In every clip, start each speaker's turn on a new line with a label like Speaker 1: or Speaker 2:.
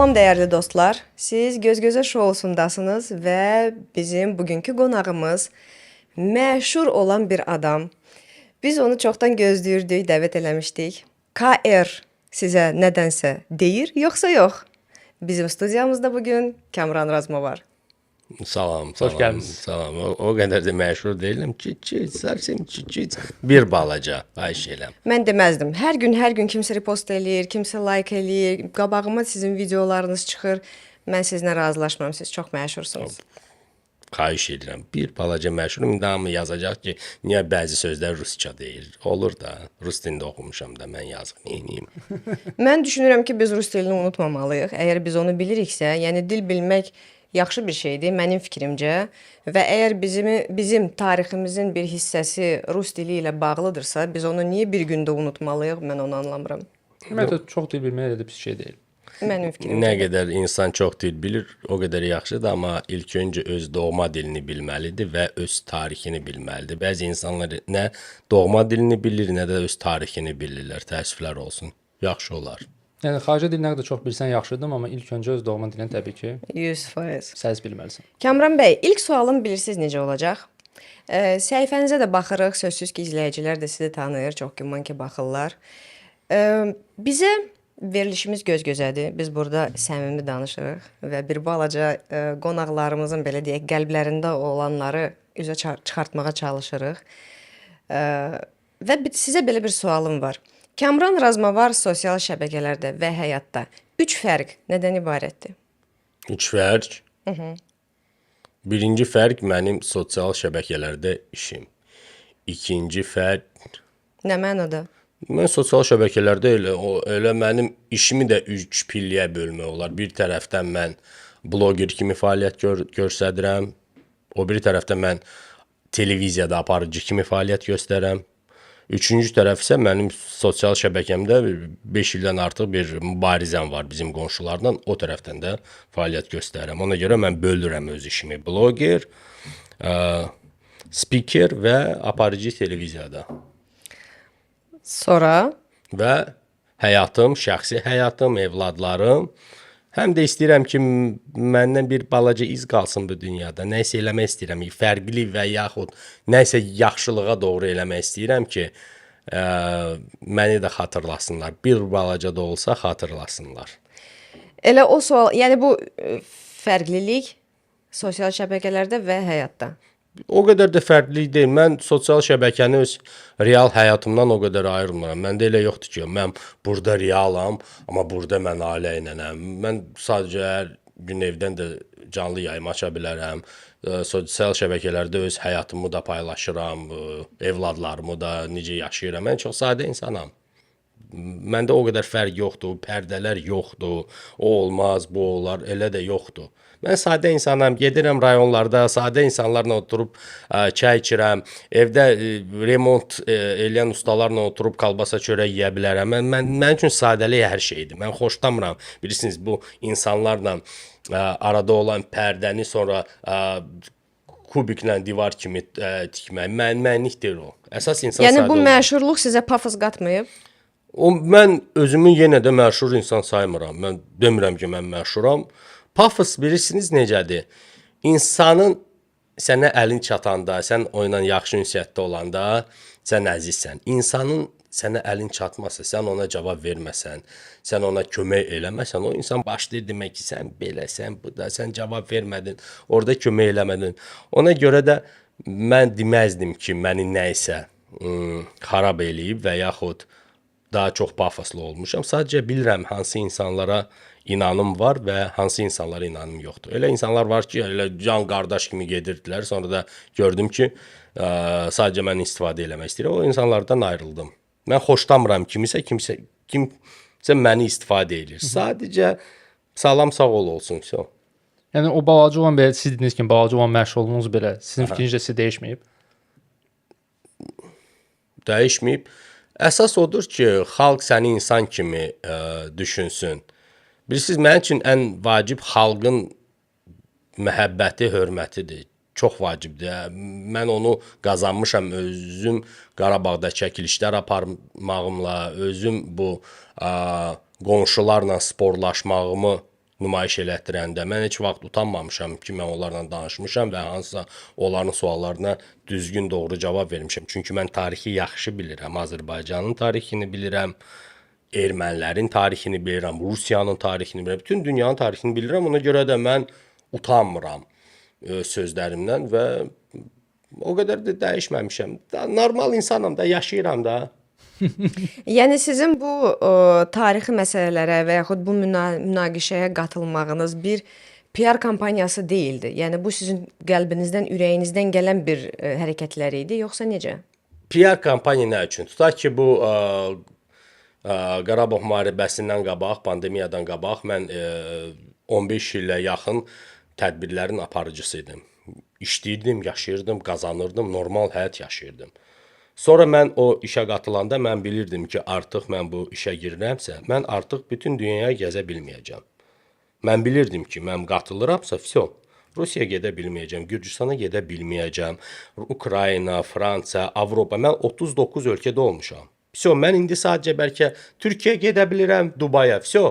Speaker 1: Salam dəyərli dostlar. Siz Göz-Gözə şousundasınız və bizim bugünkü qonağımız məşhur olan bir adam. Biz onu çoxdan gözləyirdik, dəvət eləmişdik. KR sizə nədənsə deyir, yoxsa yox? Bizim studiyamızda bugün Kamran Razma var.
Speaker 2: Salam,
Speaker 3: Hoş geldiniz.
Speaker 2: salam. O qədər də məşhur deyiləm. Sərsim, bir balaca, xahiş eləm.
Speaker 1: Mən deməzdim. Hər gün kimsə repost eləyir, kimsə like eləyir. Qabağıma sizin videolarınız çıxır. Mən sizinlə razılaşmıram. Siz çox məşhursunuz.
Speaker 2: Xahiş edirəm. Bir balaca məşhurum. İndi hamı yazacaq ki, niyə bəzi sözlər rusca deyir? Olur da, rus dilində oxumuşam da, mən yazıq neyniyim?
Speaker 1: Mən düşünürəm ki, biz rus dilini unutmamalıyıq. Əgər biz onu biliriksə, yəni dil bilmək yaxşı bir şeydir mənim fikrimcə və əgər bizim tariximizin bir hissəsi rus dili ilə bağlıdırsa, biz onu niyə bir gündə unutmalıyıq, mən onu anlamıram.
Speaker 3: Ümumiyyətlə çox dil bilmək də pis şey deyil.
Speaker 1: Mənim fikrimcə.
Speaker 2: Nə qədər insan çox dil bilir, o qədər yaxşıdır, amma ilk öncə öz doğma dilini bilməlidir və öz tarixini bilməlidir. Bəzi insanlar nə doğma dilini bilir, nə də öz tarixini bilirlər. Təəssüflər olsun. Yaxşı olar.
Speaker 3: Yəni xarici dil nə qədər çox bilsən yaxşıdır, amma ilk öncə öz doğma dilini təbii ki
Speaker 1: 100%.
Speaker 3: səs bilməlisən.
Speaker 1: Kamran bəy, ilk sualım bilirsiniz necə olacaq? Səhifənizə də baxırıq, sözsüz ki, izləyicilər də sizi tanıyır, çox güman ki, baxırlar. Bizə verilişimiz göz-gözədir. Biz burada səmimi danışırıq və bir balaca qonaqlarımızın, belə deyək, qəlblərində olanları üzə çıxartmağa çalışırıq. Və sizə belə bir sualım var. Kamran Razmavar sosial şəbəkələrdə və həyatda 3 fərq nədən ibarətdir?
Speaker 2: 3 fərq. Birinci fərq mənim sosial şəbəkələrdə işim. İkinci fərq
Speaker 1: Nə mənada?
Speaker 2: mən sosial şəbəkələrdə elə mənim işimi də 3 pilləyə bölmək olar. Bir tərəfdən mən bloger kimi fəaliyyət göstərirəm. O biri tərəfdən mən televiziyada aparıcı kimi fəaliyyət göstərirəm. Üçüncü tərəf isə mənim sosial şəbəkəmdə 5 ildən artıq bir mübarizəm var bizim qonşularla. O tərəfdən də fəaliyyət göstərirəm. Ona görə mən bölürəm öz işimi. Bloger, spiker və aparıcı televiziyada.
Speaker 1: Sonra
Speaker 2: Və həyatım, şəxsi həyatım, evladlarım. Həm də istəyirəm ki, məndən bir balaca iz qalsın bu dünyada. Nəyisə eləmək istəyirəm, fərqli və yaxud nəyisə yaxşılığa doğru eləmək istəyirəm ki, məni də xatırlasınlar. Bir balaca da olsa xatırlasınlar.
Speaker 1: elə o sual, yəni bu fərqlilik sosial şəbəkələrdə və həyatda.
Speaker 2: O qədər də fərqli deyil. Mən sosial şəbəkəni öz real həyatımdan o qədər ayırmıram. Məndə elə yoxdur ki, mən burada realam, amma burada mən ailə ilənəm. Mən sadəcə hər gün evdən də canlı yayım aça bilərəm. Sosial şəbəkələrdə öz həyatımı da paylaşıram, evladlarımı da necə yaşayıram. Mən çox sadə insanam. Məndə o qədər fərq yoxdur, pərdələr yoxdur, o olmaz, bu olar, elə də yoxdur. Mən sadə insanam, gedirəm rayonlarda, sadə insanlarla oturub çay içirəm, evdə remont eləyən ustalarla oturub kalbasa çörək yeyə bilərəm. Mən üçün sadəlik hər şeydir. Mən xoşlamıram. Bilirsiniz, bu insanlarla arada olan pərdəni sonra kubiklə divar kimi tikmək. Mənlik deyil o. Əsas insan
Speaker 1: Yəni
Speaker 2: sadə
Speaker 1: bu
Speaker 2: olmalı.
Speaker 1: məşhurluq sizə pafos qatmayıb?
Speaker 2: Mən özümü yenə də məşhur insan saymıram. Mən demirəm ki, mən məşhuram. Pafos bilirsiniz necədir? İnsanın sənə əlin çatanda, sən onunla yaxşı ünsiyyətdə olanda, sən əzizsən. İnsanın sənə əlin çatmasa, sən ona cavab verməsən, sən ona kömək eləməsən, o insan başlayır demək ki, sən beləsən, bu da, sən cavab vermədin, orada kömək eləmədin. Ona görə də mən deməzdim ki, məni nəyisə xarab eləyib və yaxud daha çox pafoslu olmuşam. Sadəcə bilirəm hansı insanlara inanım var və hansı insanlara inanım yoxdur. Elə insanlar var ki, elə can qardaş kimi gedirdilər. Sonra da gördüm ki, sadəcə mən istifadə eləmək istəyirəm. O insanlardan ayrıldım. Mən xoşlamıram kimsə məni istifadə edir. Sadəcə salam sağ ol olsun.
Speaker 3: Yəni o balaca olan belə siz dediyiniz kimi balaca olan məşğulluğunuz belə sizin fikrinizcə sizə dəyişməyib?
Speaker 2: Dəyişməyib. Əsas odur ki, xalq səni insan kimi düşünsün. Bilirsiniz, mənim üçün ən vacib xalqın məhəbbəti, hörmətidir. Çox vacibdir. Mən onu qazanmışam özüm Qarabağda çəkilişlər aparmağımla, özüm bu qonşularla sporlaşmağımı nümayiş elətdirəndə mən heç vaxt utanmamışam ki, mən onlarla danışmışam və hansısa onların suallarına düzgün, doğru cavab vermişəm. Çünki mən tarixi yaxşı bilirəm. Azərbaycanın tarixini bilirəm, ermənilərin tarixini bilirəm, Rusiyanın tarixini bilirəm, bütün dünyanın tarixini bilirəm. Ona görə də mən utanmıram sözlərimdən və o qədər də dəyişməmişəm. Normal insanam da, yaşayıram da.
Speaker 1: Yəni sizin bu tarixi məsələlərə və yaxud bu münaqişəyə qatılmağınız bir PR kampaniyası deyildi. Yəni bu sizin qəlbinizdən, ürəyinizdən gələn bir hərəkətlər idi, yoxsa necə?
Speaker 2: PR kampaniya nə üçün? Tutaq ki, bu Qarabağ müharibəsindən qabaq, pandemiyadan qabaq mən 15 ilə yaxın tədbirlərin aparıcısı idim. İşləyirdim, yaşayırdım, qazanırdım, normal həyat yaşayırdım. Sonra mən o işə qatılanda mən bilirdim ki, artıq mən bu işə girirəmsə, mən artıq bütün dünyaya gəzə bilməyəcəm. Mən bilirdim ki, mən qatılıramsa, vəsə, Rusiya gedə bilməyəcəm, Gürcüstana gedə bilməyəcəm, Ukrayna, Fransa, Avropa, mən 39 ölkədə olmuşam. Vəsə, mən indi sadəcə bəlkə Türkiyə gedə bilirəm, Dubaya, vəsə.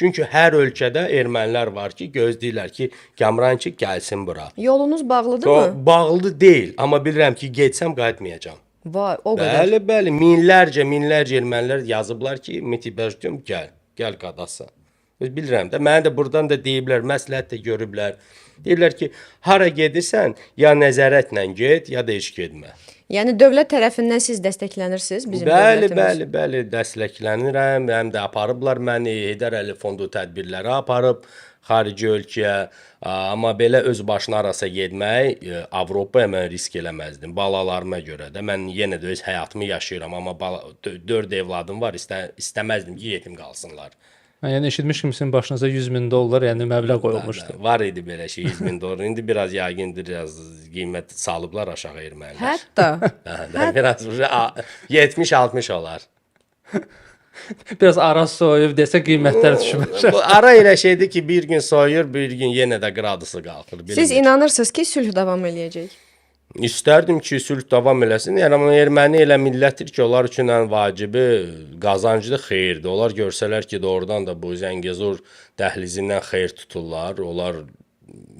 Speaker 2: Çünki hər ölkədə ermənilər var ki, gözləyirlər ki, Kamran ki, gəlsin bura.
Speaker 1: Yolunuz bağlıdırmı?
Speaker 2: Bağlı deyil, amma bilirəm ki, getsəm qayıtmayacam.
Speaker 1: Vay, o qədər.
Speaker 2: Bəli, minlərcə ermənilər yazıblar ki, Mitibərcüm gəl qadasa. Bilirəm də, mənə də buradan da deyiblər, məsləhət də görüblər. Deyirlər ki, hara gedirsən, ya nəzarətlə get, ya da heç getmə.
Speaker 1: Yəni dövlət tərəfindən siz dəstəklənirsiniz bizim dövlətimiz?
Speaker 2: Bəli, dəstəklənirəm. Həm də aparıblar məni, Heydər Əliyev fondu tədbirləri aparıb xarici ölkəyə. Amma belə öz başına arasa getmək, Avropaya mən risk eləməzdim. Balalarıma görə də. Mən yenə də öz həyatımı yaşayıram, amma 4 evladım var, istəməzdim ki, yetim qalsınlar.
Speaker 3: Yəni eşitmişdim sizin başınıza 100.000 dollar, yəni məbləğ qoyulmuşdu.
Speaker 2: Var idi belə şey 100.000 dollar. İndi biraz yəqindir, biraz qiymət salıblar aşağı ermənilər.
Speaker 1: Hətta.
Speaker 2: Biraz 70-60 olar.
Speaker 3: Biraz ara soyub desə qiymətlər düşmüş.
Speaker 2: Bu ara elə şeydir ki, bir gün soyur, bir gün yenə də qradusu qalxır.
Speaker 1: Siz inanırsınız ki, sülh davam eləyəcək?
Speaker 2: İstərdim ki, sülh davam eləsin. Yəni erməni elə millətdir ki, onlar üçün ən vacibi qazancdır, xeyirdir. Onlar görsələr ki, doğrudan da bu Zəngəzur dəhlizindən xeyir tuturlar. Onlar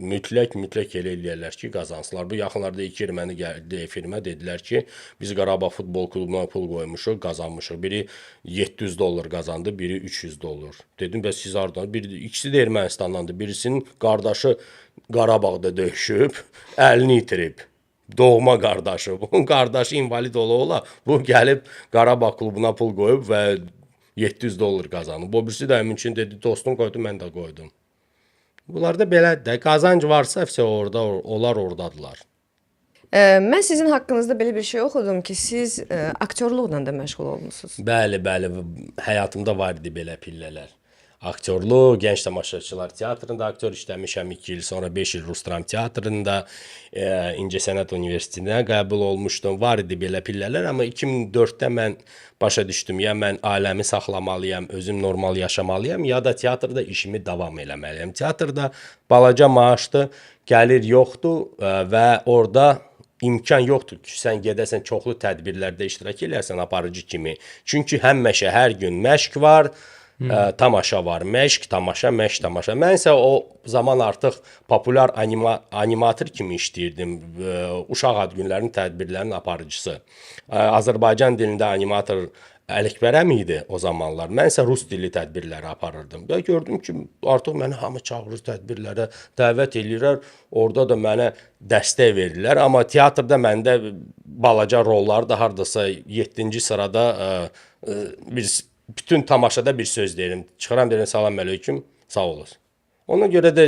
Speaker 2: mütləq elə eləyərlər ki, qazansınlar. Bu yaxınlarda 2 erməni gəldi efirmə, dedilər ki, biz Qarabağ futbol klubuna pul qoymuşuq, qazanmışıq. Biri 700 dollar qazandı, biri 300 dollar. Dedim, bəs siz hardan? İkisi də Ermənistandandır. Birisinin qardaşı Qarabağda döyüşüb, əlini itirib. Doğma qardaşı. Bunun qardaşı invalid ola-ola bu gəlib Qarabağ klubuna pul qoyub və 700 dollar qazanıb. O birisi də həmin üçün dedi, dostum qoydu, mən də qoydum. Bunlar da belədir də. Qazanc varsa, onlar oradadılar.
Speaker 1: Mən sizin haqqınızda belə bir şey oxudum ki, siz aktyorluqla da məşğul olmusunuz.
Speaker 2: Bəli, həyatımda var idi belə pillələr. Aktyorluq, Gənc Tamaşaçılar Teatrında aktyor işləmişəm 2 il, sonra 5 il Rus Dram Teatrında, İncəsənət Universitetinə qəbul olmuşdum. Var idi belə pillələr, amma 2004-də mən başa düşdüm, ya mən aləmi saxlamalıyam, özüm normal yaşamalıyam, ya da teatrda işimi davam eləməliyəm. Teatrda balaca maaşdır, gəlir yoxdur və orada imkan yoxdur ki, sən gedəsən çoxlu tədbirlərdə iştirak eləyəsən aparıcı kimi. Çünki həmişə hər gün məşq var, tamaşa var. Məşq, tamaşa, məşq, tamaşa. Mən isə o zaman artıq populyar animator kimi işləyirdim. Uşaq ad günlərinin tədbirlərinin aparıcısı. Azərbaycan dilində animator Ələkbərəm idi o zamanlar. Mən isə rus dilli tədbirləri aparırdım. Və gördüm ki, artıq məni hamı çağırır tədbirlərə, dəvət eləyirlər. Orada da mənə dəstək verirlər. Amma teatrda məndə balaca rollar da hardasa 7-ci sırada bütün tamaşada bir söz deyirəm. Çıxıram deyirəm, salam əleyküm, sağ olasın. Ona görə də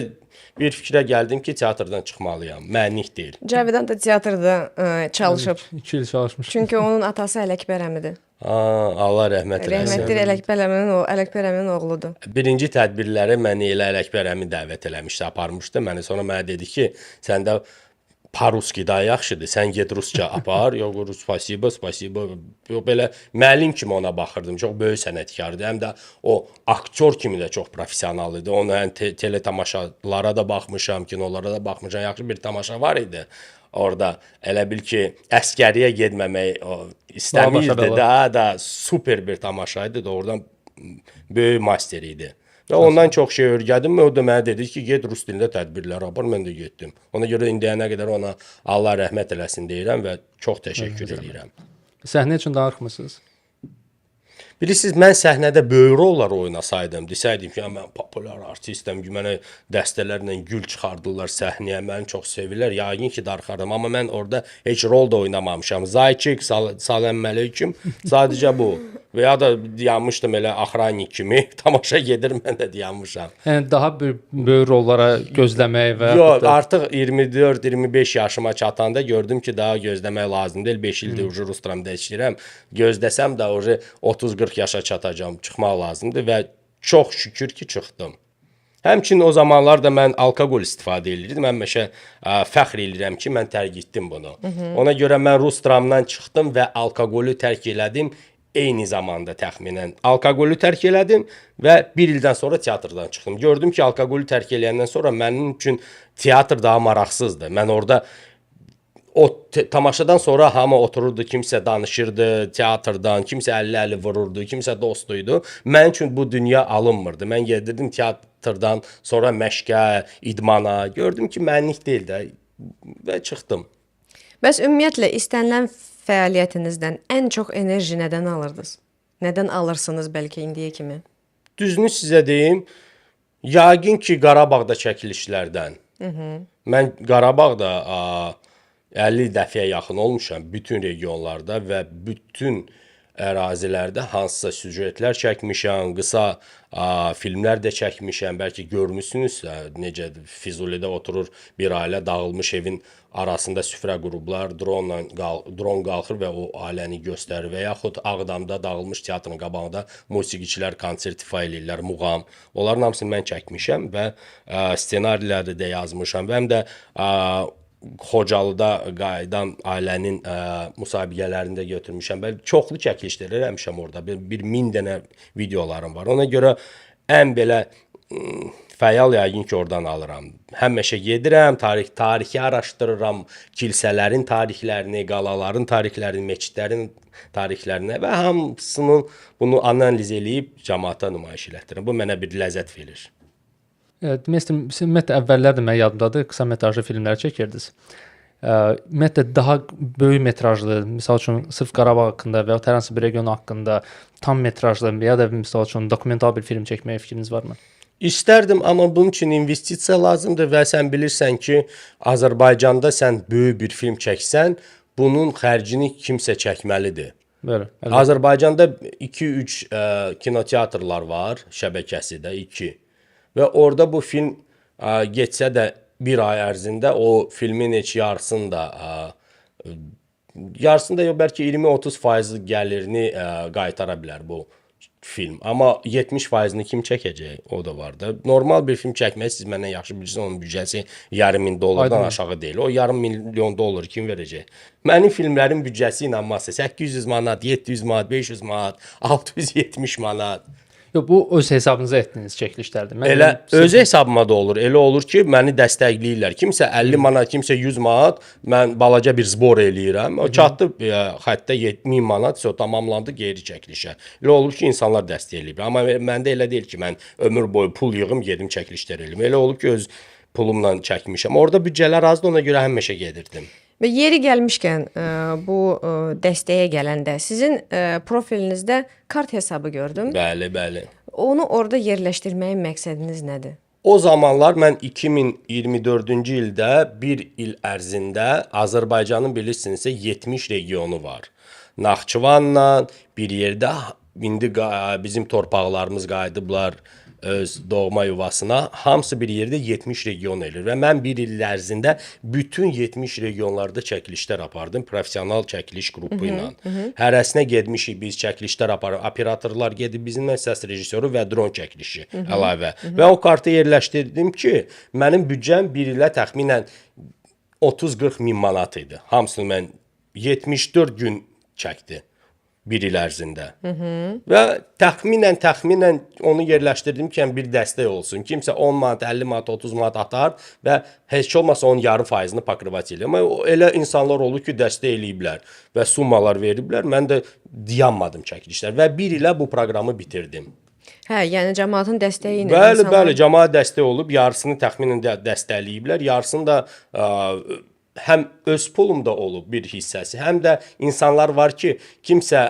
Speaker 2: bir fikrə gəldim ki, teatrdan çıxmalıyam. Mənlik deyil.
Speaker 1: Cavidan da teatrda çalışıb.
Speaker 3: 2 il çalışmış.
Speaker 1: Çünki onun atası Ələkbər əmidir.
Speaker 2: Allah rəhmət eləsin.
Speaker 1: Rəhmətli Ələkbər əminin oğludur.
Speaker 2: Birinci tədbirləri məni elə Ələkbər əmi dəvət eləmişdi, aparmışdı. Sonra mənə dedi ki, səndə по-русски daha yaxşıdır. Sən get rusca apar. Yox, spasibo. Yox, belə müəllim kimi ona baxırdım. Çox böyük sənətkardır. Həm də o aktyor kimi də çox professional idi. Ona tele tamaşalara da baxmışam, kinolara da baxmışam. Yaxşı bir tamaşa var idi. Orada elə bil ki, əskəriyə getməmək istəmirdi. Daha da super bir tamaşa idi. Doğrudan böyük master idi. Və ondan çox şey öyrəndim. O da mənə dedi ki, get rus dilində tədbirlər apar. Mən də getdim. Ona görə indiyənə qədər ona Allah rəhmət eləsin deyirəm və çox təşəkkür edirəm.
Speaker 3: Səhnə üçün danışmısınız?
Speaker 2: Bilirsiniz, mən səhnədə böyük rollar oynasaydım, desəydim ki, mən populyar artistəm, ki, mənə dəstələrlə gül çıxardırlar səhnəyə, məni çox sevirlər, yəqin ki, darxardım. Amma mən orada heç rol da oynamamışam. Zayçik, salam əleyküm, sadəcə bu. Və ya da dayanmışdım elə axranik kimi, tamaşa gedir, mən də dayanmışam.
Speaker 3: Yəni daha böyük rollara gözləmək və
Speaker 2: Yox, artıq 24-25 yaşıma çatanda gördüm ki, daha gözləmək lazım deyil. 5 ildir ucu rus dramda işləyirəm. Gözləsəm də ucu 30-40 yaşa çatacağam, çıxmaq lazımdır və çox şükür ki, çıxdım. Həmçinin o zamanlar da mən alkoqol istifadə edirdim. Mən məşə fəxr edirəm ki, mən tərk etdim bunu. Ona görə mən rus dramdan çıxdım və alkoqolu tərk elədim. Eyni zamanda təxminən alkoqolu tərk elədim və bir ildən sonra teatrdan çıxdım. Gördüm ki, alkoqolu tərk eləyəndən sonra mənim üçün teatr daha maraqsızdır. Mən orada o tamaşadan sonra hamı otururdu, kimsə danışırdı teatrdan, kimsə əlli-əlli vururdu, kimsə dostuydu. Mənim üçün bu dünya alınmırdı. Mən gedirdim teatrdan sonra məşqə, idmana. Gördüm ki, mənlik deyil də və çıxdım.
Speaker 1: Bəs ümumiyyətlə istənilən fəaliyyətinizdən ən çox enerji nədən alırdınız? Nədən alırsınız bəlkə indiyə kimi?
Speaker 2: Düzünü sizə deyim, yəqin ki, Qarabağda çəkilişlərdən. Mən Qarabağda 50 dəfəyə yaxın olmuşam bütün regionlarda və bütün ərazilərdə hansısa süjetlər çəkmişəm, qısa filmlər də çəkmişəm. Bəlkə görmüsünüzsə, necə Füzulidə oturur bir ailə, dağılmış evin arasında süfrə qurublar, dron qalxır və o ailəni göstərir və yaxud Ağdamda dağılmış teatrın qabağında musiqiçilər konsert ifa eləyirlər, muğam. Onların hamısını mən çəkmişəm və ssenariləri də yazmışam və həm də Xocalıda qayıdan ailənin müsabiqələrində götürmüşəm. Mən çoxlu çəkilişlər eləmişəm orada. Bir 1000 dənə videolarım var. Ona görə ən belə fəal yəqin ki, oradan alıram. Həmişə gedirəm, tarixi araşdırıram, kilsələrin tarixlərini, qalaların tarixlərini, meçidlərin tarixlərini və hamısını bunu analiz eləyib cəmaata nümayiş elətdirirəm. Bu mənə bir ləzzət verir.
Speaker 3: Ümumiyyətlə əvvəllər də mən yadımdadır, qısa metrajlı filmlər çəkirdiniz. Ümumiyyətlə daha böyük metrajlı, misal üçün sırf Qarabağ haqqında və ya hər hansı bir region haqqında tam metrajlı ya da misal üçün dokumental bir film çəkməyə fikriniz varmı?
Speaker 2: İstərdim, amma bunun üçün investisiya lazımdır və sən bilirsən ki, Azərbaycanda sən böyük bir film çəksən, bunun xərcini kimsə çəkməlidir.
Speaker 3: Belə.
Speaker 2: Azərbaycanda 2-3 kinoteatrlar var, şəbəkəsi də 2. Və orada bu film geçsə də bir ay ərzində o filmin heç yarısında yox, bəlkə 20-30% gəlirini qaytara bilər bu film. Amma 70%-ni kim çəkəcək? O da var da. Normal bir film çəkmək siz məndən yaxşı bilirsiniz, onun büdcəsi $500,000-dan aşağı deyil. O $500,000 kim verəcək? Mənim filmlərin büdcəsi ilə masa 800 manat, 700 manat, 500 manat, 670 manat.
Speaker 3: Yox, bu öz hesabınıza etdiyiniz çəkilişlərdir.
Speaker 2: Elə öz hesabıma da olur. Elə olur ki, məni dəstəkləyirlər. Kimsə 50 manat, kimsə 100 manat, mən balaca bir zbor eləyirəm. O çatdı xəttə 7000 manat, tamamlandı geri çəkilişə. Elə olur ki, insanlar dəstəkləyir. Amma məndə elə deyil ki, mən ömür boyu pul yığım, gedim çəkilişlər eləyim. Elə olub ki, öz pulumla çəkmişəm. Orada büdcələr azdı, ona görə həmişə gedirdim.
Speaker 1: Və yeri gəlmişkən bu dəstəyə gələndə sizin profilinizdə kart hesabı gördüm.
Speaker 2: Bəli, bəli.
Speaker 1: Onu orada yerləşdirməyin məqsədiniz nədir?
Speaker 2: O zamanlar mən 2024-cü ildə bir il ərzində Azərbaycanın bilirsinizsə 70 regionu var. Naxçıvanla bir yerdə indi bizim torpaqlarımız qayıdıblar öz doğma yuvasına. Hamısı bir yerdə 70 region elir və mən bir il ərzində bütün 70 regionlarda çəkilişlər apardım professional çəkiliş qrupu ilə. Hərəsinə getmişik biz çəkilişlər aparır. Operatorlar gedib bizimlə səs rejissoru və dron çəkilişi əlavə. Və o kartı yerləşdirdim ki, mənim büdcəm bir ilə təxminən 30-40 min manat idi. Hamısını mən 74 gün çəkdi. Bir il ərzində. Və təxminən onu yerləşdirdim ki, bir dəstək olsun. Kimsə 10 manat, 50 manat, 30 manat atar və heç olmasa onun yarı faizini pakrivat eləyir. Amma elə insanlar olur ki, dəstək eləyiblər və summalar veriblər. Mən də dayanmadım çəkilişlər və bir ilə bu proqramı bitirdim.
Speaker 1: Hə, yəni cəmaətin dəstəyi ilə
Speaker 2: Bəli,
Speaker 1: insanlar
Speaker 2: bəli, cəmaət dəstək olub, yarısını təxminən dəstəkləyiblər, yarısını da həm öz pulumda olub bir hissəsi, həm də insanlar var ki, kimsə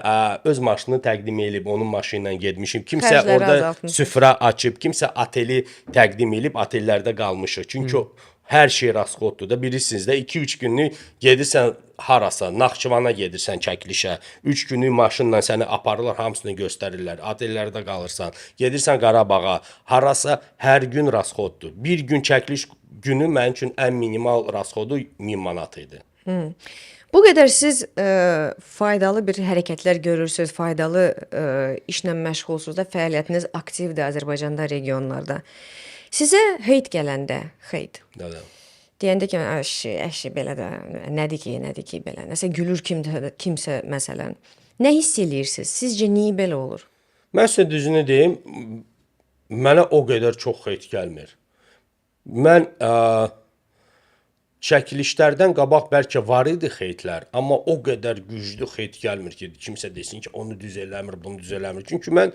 Speaker 2: öz maşını təqdim edib, onun maşını ilə getmişim, kimsə
Speaker 1: Xərcləri
Speaker 2: orada
Speaker 1: azaltmışıq.
Speaker 2: süfrə açıb, kimsə oteli təqdim edib, otellərdə qalmışıq. Çünki o hər şey rasxoddur da. Bilirsiniz də 2-3 günlük gedirsən harasa, Naxçıvana gedirsən çəkilişə. 3 günlük maşınla səni aparırlar, hamısını göstərirlər. Otellərdə qalırsan. Gedirsən Qarabağa, harasa hər gün rasxoddur. Bir gün çəkiliş günü mənim üçün ən minimal rasxodu 1000 manat idi.
Speaker 1: Bu qədər siz faydalı bir hərəkətlər görürsüz, faydalı işlə məşğulsuz da, fəaliyyətiniz aktivdir Azərbaycanda, regionlarda. Sizə heyt gələndə, heyt
Speaker 2: Nədir?
Speaker 1: deyəndə ki, əşi belə də nədir ki, belə. Nəsə gülür kimsə məsələn. Nə hiss eləyirsiniz? Sizcə niyə belə olur?
Speaker 2: Mən sizə düzünü deyim, mənə o qədər çox heyt gəlmir. Mən çəkilişlərdən qabaq bəlkə var idi heytlər, amma o qədər güclü heyt gəlmir ki, kimsə desin ki, onu düz eləmir, bunu düz eləmir. Çünki mən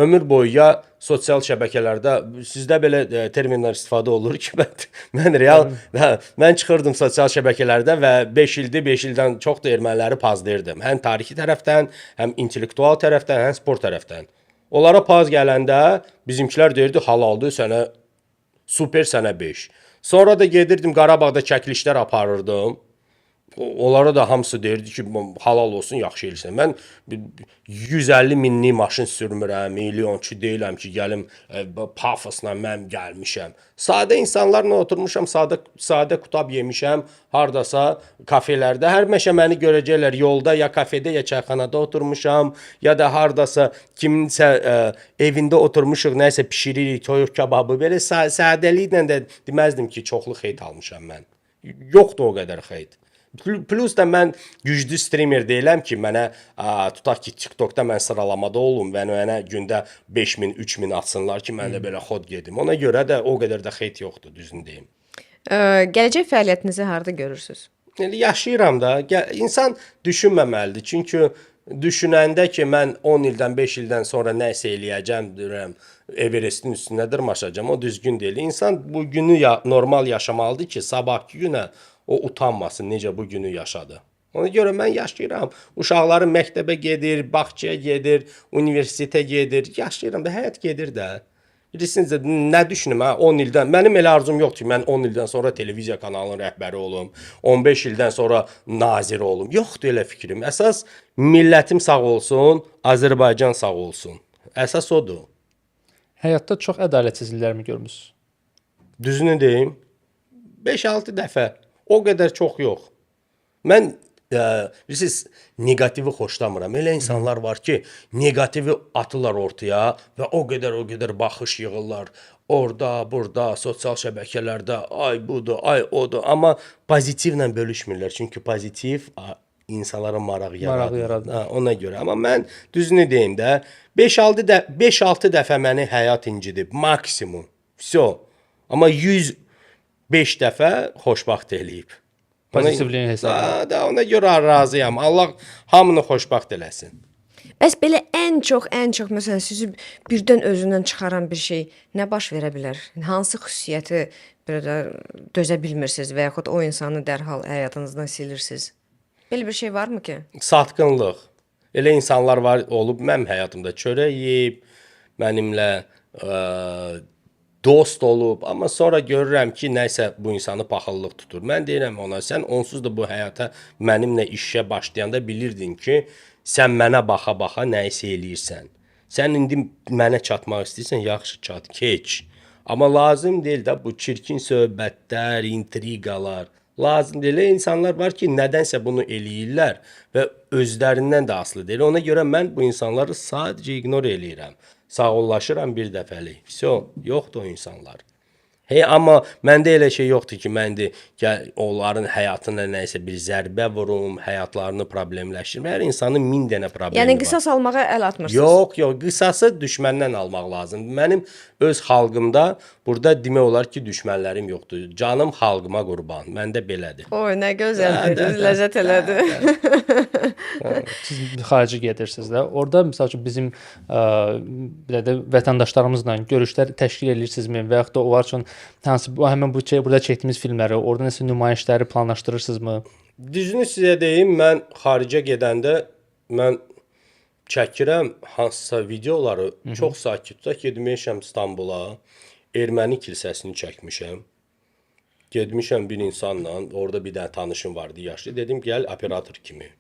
Speaker 2: ömür boyu ya sosial şəbəkələrdə sizdə belə terminlər istifadə olur ki, mən real mən çıxırdım sosial şəbəkələrdə və 5 ildir, 5 ildən çox da erməniləri pazlayırdım. Həm tarixi tərəfdən, həm intellektual tərəfdən, həm sport tərəfdən. Onlara paz gələndə bizimkilər deyirdi, halaldır sənə super, sənə 5. Sonra da gedirdim Qarabağda çəkilişlər aparırdım. Onlara da hamısı deyirdi ki, halal olsun, yaxşı eləyirsən. Mən 150 minlik maşın sürmürəm, milyonçu deyiləm ki, gəlim pafosla mən gəlmişəm. Sadə insanlarla oturmuşam, sadə qutab yemişəm, hardasa kafelərdə. Hər məşə məni görəcəklər yolda, ya kafedə, ya çayxanada oturmuşam, ya da hardasa kiminsə evində oturmuşuq, nəsə pişiririk, toyuq kababı. Belə sadəliklə də deməzdim ki, çoxlu xeyt almışam mən. Yoxdur o qədər xeyt. Plus da mən güclü streamer deyiləm ki, mənə tutaq ki, TikTokda mən sıralamada olum və mənə gündə 5000, 3000 atsınlar ki, mən də belə xod gedim. Ona görə də o qədər də xeyt yoxdur, düzünü deyim.
Speaker 1: Gələcək fəaliyyətinizi harda görürsüz?
Speaker 2: Yaşayıram da. İnsan düşünməməlidir. Çünki düşünəndə ki, mən 10 ildən, 5 ildən sonra nəsə eləyəcəm, deyirəm, Everestin üstünə dırmaşacağam, o düzgün deyil. İnsan bu günü normal yaşamalıdır ki, sabahki günə o utanmasın, necə bu günü yaşadı. Ona görə mən yaşayıram. Uşaqlarım məktəbə gedir, bağçaya gedir, universitetə gedir. Yaşayıram da, həyat gedir də. Bilirsiniz də, nə düşünüm, 10 ildən. Mənim elə arzum yoxdur ki, mən 10 ildən sonra televiziya kanalının rəhbəri olum, 15 ildən sonra nazir olum. Yoxdur elə fikrim. Əsas millətim sağ olsun, Azərbaycan sağ olsun. Əsas odur.
Speaker 3: Həyatda çox ədalətsizliklərmi görmüsünüz?
Speaker 2: Düzünü deyim, 5-6 dəfə. O qədər çox yox. Mən bilirsiniz, negativi xoşlamıram. Elə insanlar var ki, negativi atırlar ortaya və o qədər baxış yığırlar. Orada, burada, sosial şəbəkələrdə, ay budur, ay odur. Amma pozitivlə bölüşmürlər. Çünki pozitiv insanlara maraq yaradır. Ona görə. Amma mən düzünü deyim də, 5-6 dəfə məni həyat incidib. Maksimum. Vso. Amma 105 dəfə xoşbaxt eləyib.
Speaker 3: Pozitivliyin hesabı.
Speaker 2: Ona görə razıyam. Allah hamını xoşbaxt eləsin.
Speaker 1: Bəs belə ən çox məsələn sizi birdən özündən çıxaran bir şey nə baş verə bilər? Hansı xüsusiyyəti belə dözə bilmirsiniz və yaxud o insanı dərhal həyatınızdan silirsiniz? Belə bir şey varmı ki?
Speaker 2: Satqınlıq. Elə insanlar var olub, mənim həyatımda çörək yeyib, mənimlə dost olub, amma sonra görürəm ki, nəsə bu insanı paxıllıq tutur. Mən deyirəm ona, sən onsuz da bu həyata mənimlə işə başlayanda bilirdin ki, sən mənə baxa-baxa nəyisə eləyirsən. Sən indi mənə çatmaq istəyirsən, yaxşı çat, keç. Amma lazım deyil də bu çirkin söhbətlər, intriqalar. Lazım deyil. İnsanlar var ki, nədənsə bunu eləyirlər və özlərindən də asılı deyil. Ona görə mən bu insanları sadəcə ignore eləyirəm. Sağollaşıram bir dəfəlik. Vso, yoxdur o insanlar. Amma məndə elə şey yoxdur ki, mən də onların həyatına nəsə bir zərbə vurum, həyatlarını problemləşdirim. Hər insanın 1000 dənə problemi var.
Speaker 1: Yəni qisas almağa əl atmırsınız?
Speaker 2: Yox, qisası düşməndən almaq lazımdır. Mənim öz xalqımda burada demək olar ki, düşmənlərim yoxdur. Canım xalqıma qurban. Məndə belədir.
Speaker 1: Oy, nə gözəldir. Ləzzət elədi.
Speaker 3: Siz xarici gedirsiniz də. Orda məsəl üçün bizim belə də vətəndaşlarımızla görüşlər təşkil edirsinizmi və yaxud da onlar üçün hansı həmin bu burada çəkdiyimiz filmləri, orada nəsə nümayişləri planlaşdırırsınızmı?
Speaker 2: Düzünü sizə deyim, mən xaricə gedəndə mən çəkirəm hansısa videoları çox sakit tutaq. Getmişəm İstanbula, erməni kilsəsini çəkmişəm. Getmişəm bir insanla, orada bir dənə tanışım vardı, yaşlı. Dedim, gəl operator kimi.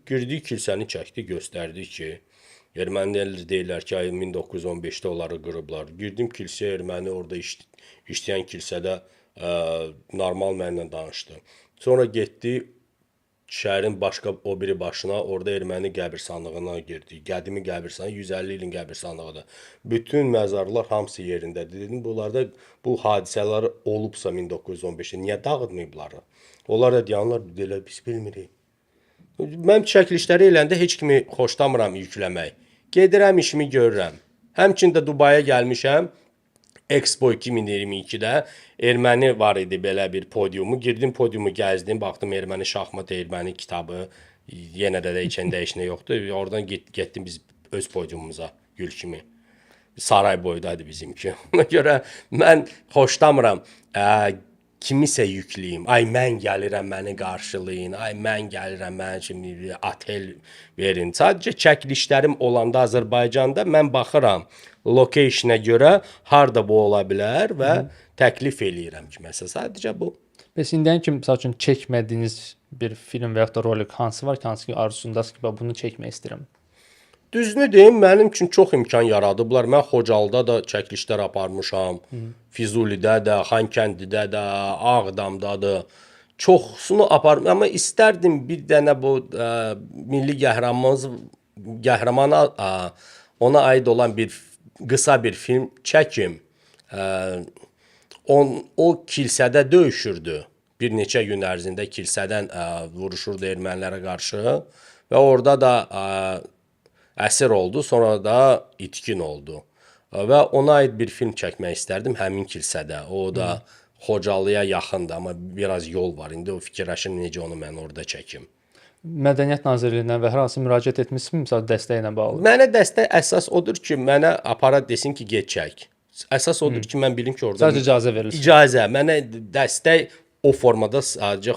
Speaker 2: Girdik kilsəni çəkdi, göstərdi ki, ermənilər deyirlər ki, 1915-də onları qırıblar. Girdim kilsəyə, erməni orada işləyən kilsədə normal mənlə danışdı. Sonra getdi şəhərin başqa o biri başına, orada erməni qəbirstanlığına girdi. Qədimi qəbirstanlıq, 150 ilin qəbirstanlığıdır. Bütün məzarlar hamısı yerindədir. Dedim, bunlarda bu hadisələr olubsa 1915-də niyə dağıtmayıblar? Onlar da deyirlər, deyirlər, biz bilmirik. Mən çəkilişləri eləndə heç kimi xoşlamıram yükləmək. Gedirəm, işimi görürəm. Həmçində Dubaya gəlmişəm. Expo 2022-də erməni var idi belə bir podiumu. Girdim podiumu gəzdim, baxdım erməni şahmat, erməni kitabı. Yenə də içində heç nə yoxdur. Oradan getdim biz öz podiumumuza gül kimi. Saray boydadır bizimki. Ona görə mən xoşlamıram kimisə yükləyim. Ay mən gəlirəm, məni qarşılayın. Ay mən gəlirəm, mənə kimi otel verin. Sadəcə çəkilişlərim olanda Azərbaycanda mən baxıram location'a görə harda bu ola bilər və təklif eləyirəm ki, məsələn, sadəcə bu.
Speaker 3: Bəs indiyə kimi məsəl üçün çəkmədiyiniz bir film və ya da rolik hansı var ki, hansı ki arzusundasınız ki, bunu çəkmək istəyirəm?
Speaker 2: Düzünü deyim, mənim üçün çox imkan yaradıblar. Mən Xocalda da çəkilişlər aparmışam. Füzulidə də, Xankəndidə də, Ağdamdadır. Çoxsunu aparmışam. Amma istərdim bir dənə bu milli qəhrəmana ona aid olan bir qısa bir film çəkim. O kilsədə döyüşürdü. Bir neçə gün ərzində kilsədən vuruşurdu ermənilərə qarşı və orada da əsir oldu, sonra da itkin oldu. Və ona aid bir film çəkmək istərdim həmin kilsədə. O da Xocalıya yaxındır, amma biraz yol var. İndi o fikirləşim necə onu mən orada çəkim.
Speaker 3: Mədəniyyət Nazirliyindən və hər hansı müraciət etmisinizmi məsəl dəstəklə bağlı?
Speaker 2: Mənə dəstək əsas odur ki, mənə aparat desin ki, get çək. Əsas odur ki, mən bilim ki, orada
Speaker 3: Sadəcə icazə verilsin.
Speaker 2: İcazə. Mənə dəstək o formada sadəcə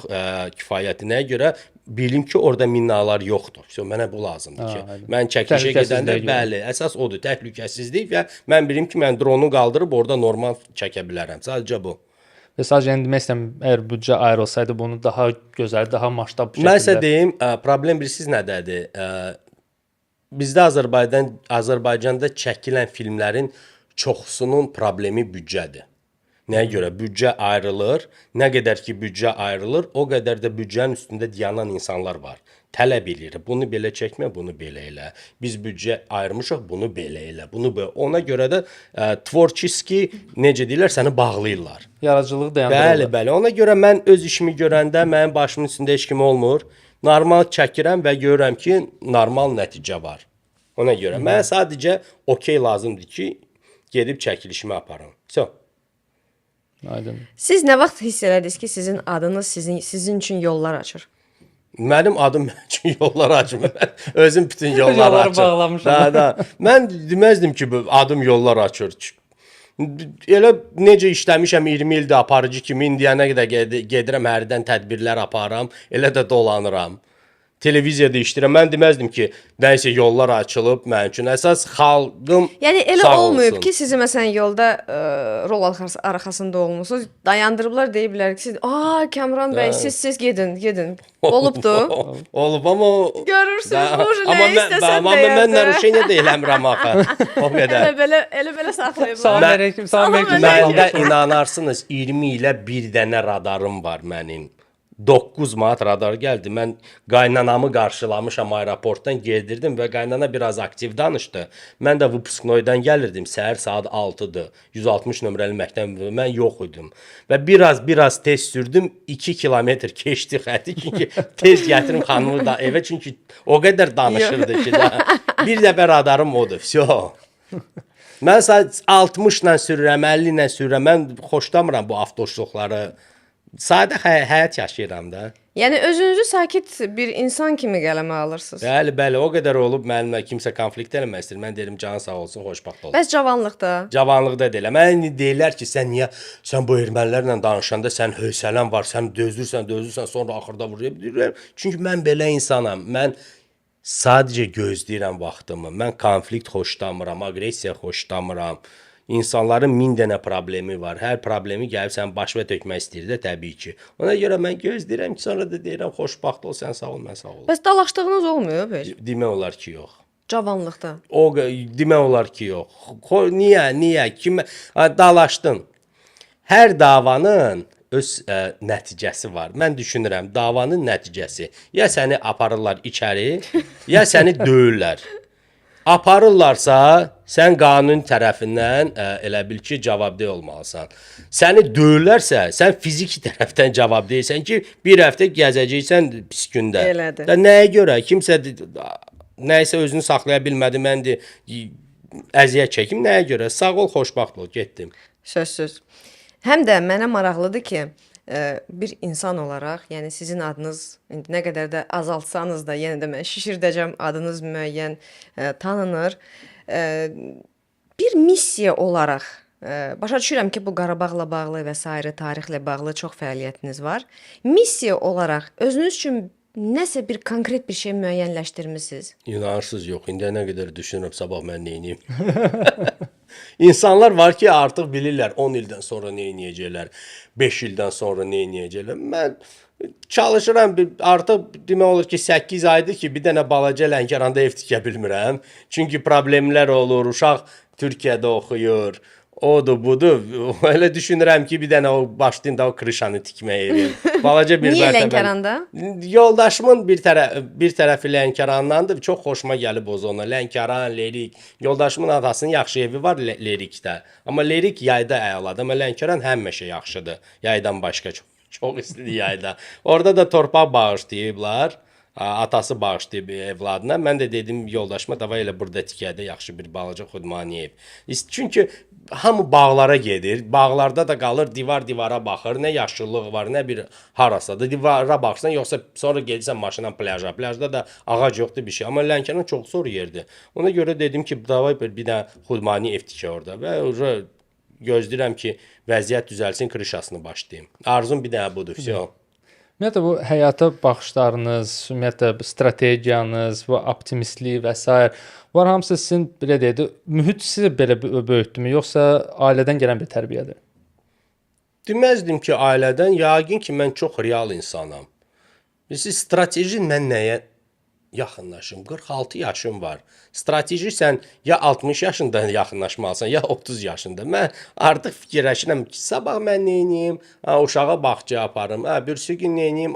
Speaker 2: kifayətinə görə bilim ki, orada minalar yoxdur. Mənə bu lazımdır ki, mən çəkilişə gedəndə bəli, əsas odur, təhlükəsizlik və mən bilim ki, mən dronu qaldırıb orada normal çəkə bilərəm. Sadəcə bu.
Speaker 3: Və sadəcə demək istəyirəm, əgər büdcə ayrılsaydı bunu daha gözəl, daha maştab şəkildə.
Speaker 2: Mən sizə deyim, problem bilirsiniz nədədir? Bizdə Azərbaycanda çəkilən filmlərin çoxsunun problemi büdcədir. Nəyə görə? Büdcə ayrılır. Nə qədər ki, büdcə ayrılır, o qədər də büdcənin üstündə dayanan insanlar var. Tələb edir. Bunu belə çəkmə, bunu belə elə. Biz büdcə ayırmışıq, bunu belə elə. Bunu belə. Ona görə də tvorçiski, necə deyirlər, səni bağlayırlar.
Speaker 3: Yaradıcılığı dayandırırlar.
Speaker 2: Bəli. Ona görə mən öz işimi görəndə mənim başımın üstündə heç kim olmur. Normal çəkirəm və görürəm ki, normal nəticə var. Ona görə mən sadəcə okey lazımdır ki, gedib çəkilişimi aparım.
Speaker 3: Aydın.
Speaker 1: Siz nə vaxt hiss elədiniz ki, sizin adınız sizin üçün yollar açır?
Speaker 2: Mənim adım mənim üçün yollar açmır. Özüm bütün yolları açır.
Speaker 3: Bağlamışam.
Speaker 2: Mən deməzdim ki, adım yollar açır. Elə necə işləmişəm 20 ildə aparıcı kimi, indiyənə qədər gedirəm, hərdən tədbirlər aparıram, elə də dolanıram. Televiziyada işləyirəm. Mən deməzdim ki, nəysə yollar açılıb mənim üçün. Əsas xalqım
Speaker 1: Yəni elə
Speaker 2: sağ
Speaker 1: olmayıb
Speaker 2: olsun.
Speaker 1: ki, sizi məsələn yolda rol arxasında olmusunuz, dayandırıblar, deyiblər ki, siz, Kamran bəy, siz gedin. Olubdu.
Speaker 2: Olub amma
Speaker 1: Görürsünüz, bu nə istəsən
Speaker 2: amma mən naruşeniya da eləmirəm axı. O qədər.
Speaker 1: Elə belə saxlayıblar.
Speaker 2: Məndə inanarsınız 20 ilə bir dənə radarım var mənim. 9 manat radar gəldi. Mən qaynanamı qarşılamışam aeroportdan, gedirdim və qaynana biraz aktiv danışdı. Mən də выпускнойdan gəlirdim. Səhər saat 6-dır. 160 nömrəli məktəb, mən yox idim. Və biraz tez sürdüm. 2 kilometr keçdi xətti. Çünki tez gətirim xanımı da evə. Çünki o qədər danışırdı ki, bir dəfə radarım odur. Mən sadəcə 60 ilə sürürəm, 50 ilə sürürəm. Mən xoşlamıram bu avtoşluqları. Sadə həyat yaşayıram da.
Speaker 1: Yəni özünüzü sakit bir insan kimi qələmə alırsınız.
Speaker 2: Bəli, bəli, o qədər olub mənimlə kimsə konflikt eləmək istəyir. Mən deyirəm canın sağ olsun, xoşbəxt ol.
Speaker 1: Bəs cavanlıqda?
Speaker 2: Cavanlıqda deyil. Mən deyirlər ki, sən niyə sən bu ermənilərlə danışanda sən hövsələn var, sən dözürsən, sonra axırda vurur. Çünki mən belə insanam. Mən sadəcə gözləyirəm vaxtımı. Mən konflikt xoşlamıram, aqressiya xoşlamıram. İnsanların min dənə problemi var. Hər problemi gəlib sən başına tökmək istəyir də təbii ki. Ona görə mən gözləyirəm ki, sonra da deyirəm xoşbəxt ol, sən sağ ol, mən sağ ol.
Speaker 1: Bəs dalaşdığınız olmuyor heç?
Speaker 2: Demək olar ki, yox.
Speaker 1: Cavanlıqda.
Speaker 2: O demək olar ki, yox. Niyə? Kimə dalaşdın? Hər davanın öz nəticəsi var. Mən düşünürəm, davanın nəticəsi ya səni aparırlar içəri, ya səni döyürlər. Aparırlarsa, sən qanun tərəfindən elə bil ki, cavabdeh olmalısan. Səni döyürlərsə, sən fiziki tərəfdən cavabdehsən ki, bir həftə gəzəcəksən pis gündə.
Speaker 1: Elədir.
Speaker 2: Nəyə görə? Kimsə nəyisə özünü saxlaya bilmədi, mən də əziyyət çəkim. Nəyə görə? Sağ ol, xoşbəxt ol, getdim.
Speaker 1: Sözsüz. Həm də mənə maraqlıdır ki, bir insan olaraq, yəni sizin adınız indi nə qədər də azaltsanız da, yenə də mən şişirdəcəm, adınız müəyyən tanınır. Bir missiya olaraq başa düşürəm ki, bu Qarabağla bağlı və sairə tarixlə bağlı çox fəaliyyətiniz var. Missiya olaraq özünüz üçün nəsə bir konkret bir şey müəyyənləşdirmisiniz?
Speaker 2: İnanırsınız yox. İndi nə qədər düşünürəm sabah mən nə edeyim. İnsanlar var ki, artıq bilirlər 10 ildən sonra nə edəcəklər, 5 ildən sonra nə edəcəklər. Mən çalışıram, artıq demək olur ki, 8 aydır ki, bir dənə balaca Lənkəranda ev tikə bilmirəm. Çünki problemlər olur, uşaq Türkiyədə oxuyur. Odur, budur. Elə düşünürəm ki, bir dənə o başlayın da o krişanı tikməyə evin. Balaca bir
Speaker 1: Niyə
Speaker 2: mərtəbə.
Speaker 1: Lənkəranda?
Speaker 2: Yoldaşımın bir tərəfi Lənkərandandır. Çox xoşuma gəlib o zona. Lənkəran, Lerik. Yoldaşımın atasının yaxşı evi var Lerikdə. Amma Lerik yayda əladır. Amma Lənkəran həmişə yaxşıdır. Yaydan başqa çox istidir yayda. Orada da torpaq bağışlayıblar. Atası bağışlayıb evladına. Mən də dedim yoldaşıma, davay elə burada tikədə yaxşı bir balaca xudmani ev. Çünki hamı bağlara gedir. Bağlarda da qalır, divara baxır. Nə yaşıllıq var, nə bir harasadır. Divara baxsan, yoxsa sonra gedirsən maşınla plaja. Plajda da ağac yoxdur bir şey. Amma Lənkəran çox zor yerdir. Ona görə dedim ki, davay bir dənə xudmani ev tikə orada. Və gözləyirəm ki, vəziyyət düzəlsin, krişasını başlayayım. Arzum bir dənə budur.
Speaker 3: Ümumiyyətlə bu həyata baxışlarınız, ümumiyyətlə strategiyanız, bu optimistlik və s. var hamısı sizin belə deyək də mühit sizi belə böyütdümü, yoxsa ailədən gələn bir tərbiyədir?
Speaker 2: Deməzdim ki, ailədən, yəqin ki, mən çox real insanam. Bilirsiniz, strateji mən nəyə yaxınlaşım? 46 yaşım var. Strateji sən ya 60 yaşında yaxınlaşmalısan, ya 30 yaşında. Mən artıq fikirləşirəm ki, sabah mən nə edeyim? Uşağa bağça aparım. Birisi gün nə edeyim?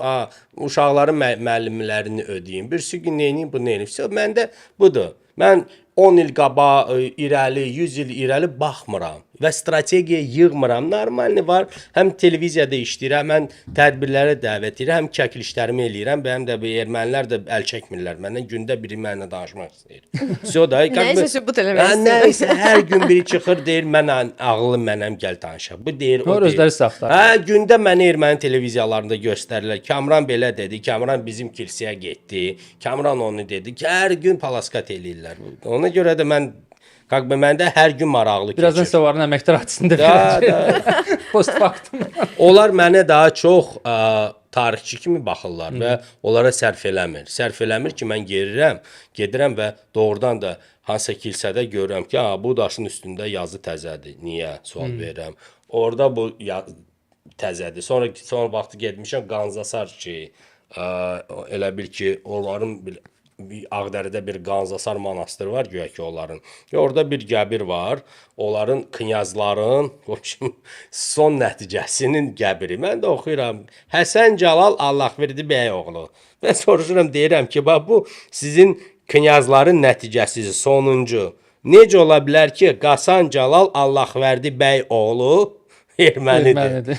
Speaker 2: Uşaqların müəllimlərini ödəyim. Birisi gün nə edeyim? Bu nə edeyim? Məndə budur. Mən 10 il qaba, irəli, 100 il irəli baxmıram və strategiya yığmıram. Normalni var. Həm televiziyada işləyirəm, mən tədbirlərə dəvət edirəm, həm çəkilişlərimi eləyirəm. Mənim də bu ermənilər də əl çəkmirlər məndən. Gündə biri mənimlə danışmaq istəyir.
Speaker 1: Nəyisə sübut eləmək istəyir.
Speaker 2: Nəyisə hər gün biri çıxır deyir, mən ağıllı mənəm, gəl danışaq. Bu deyir, o deyir.
Speaker 3: Özləri saxlar.
Speaker 2: Gündə məni erməni televiziyalarında göstərirlər. Kamran belə dedi, Kamran bizim kilsəyə getdi. Kamran onu dedi ki, hər gün palaskat eləyirlər. Ona görə də məndə hər gün maraqlı keçir.
Speaker 3: Birazdan sizə varın əməkdar artistində verəcək. Post faktum.
Speaker 2: Onlar mənə daha çox tarixçi kimi baxırlar və onlara sərf eləmir. Sərf eləmir ki, mən gedirəm və doğrudan da hansısa kilsədə görürəm ki, bu daşın üstündə yazı təzədir. Niyə? Sual verirəm. Orada bu təzədir. Sonra vaxtı getmişəm Qanzasar ki, elə bil ki, onların Ağdərədə bir Qanzasar monastırı var, güya ki onların. Orada bir qəbir var. Onların knyazların son nəticəsinin qəbiri. Mən də oxuyuram. Həsən Cəlal Allahverdi bəyoğlu. Və soruşuram, deyirəm ki, bu sizin knyazların nəticəsidir, sonuncu. Necə ola bilər ki, Qasan Cəlal Allahverdi bəyoğlu ermənidir?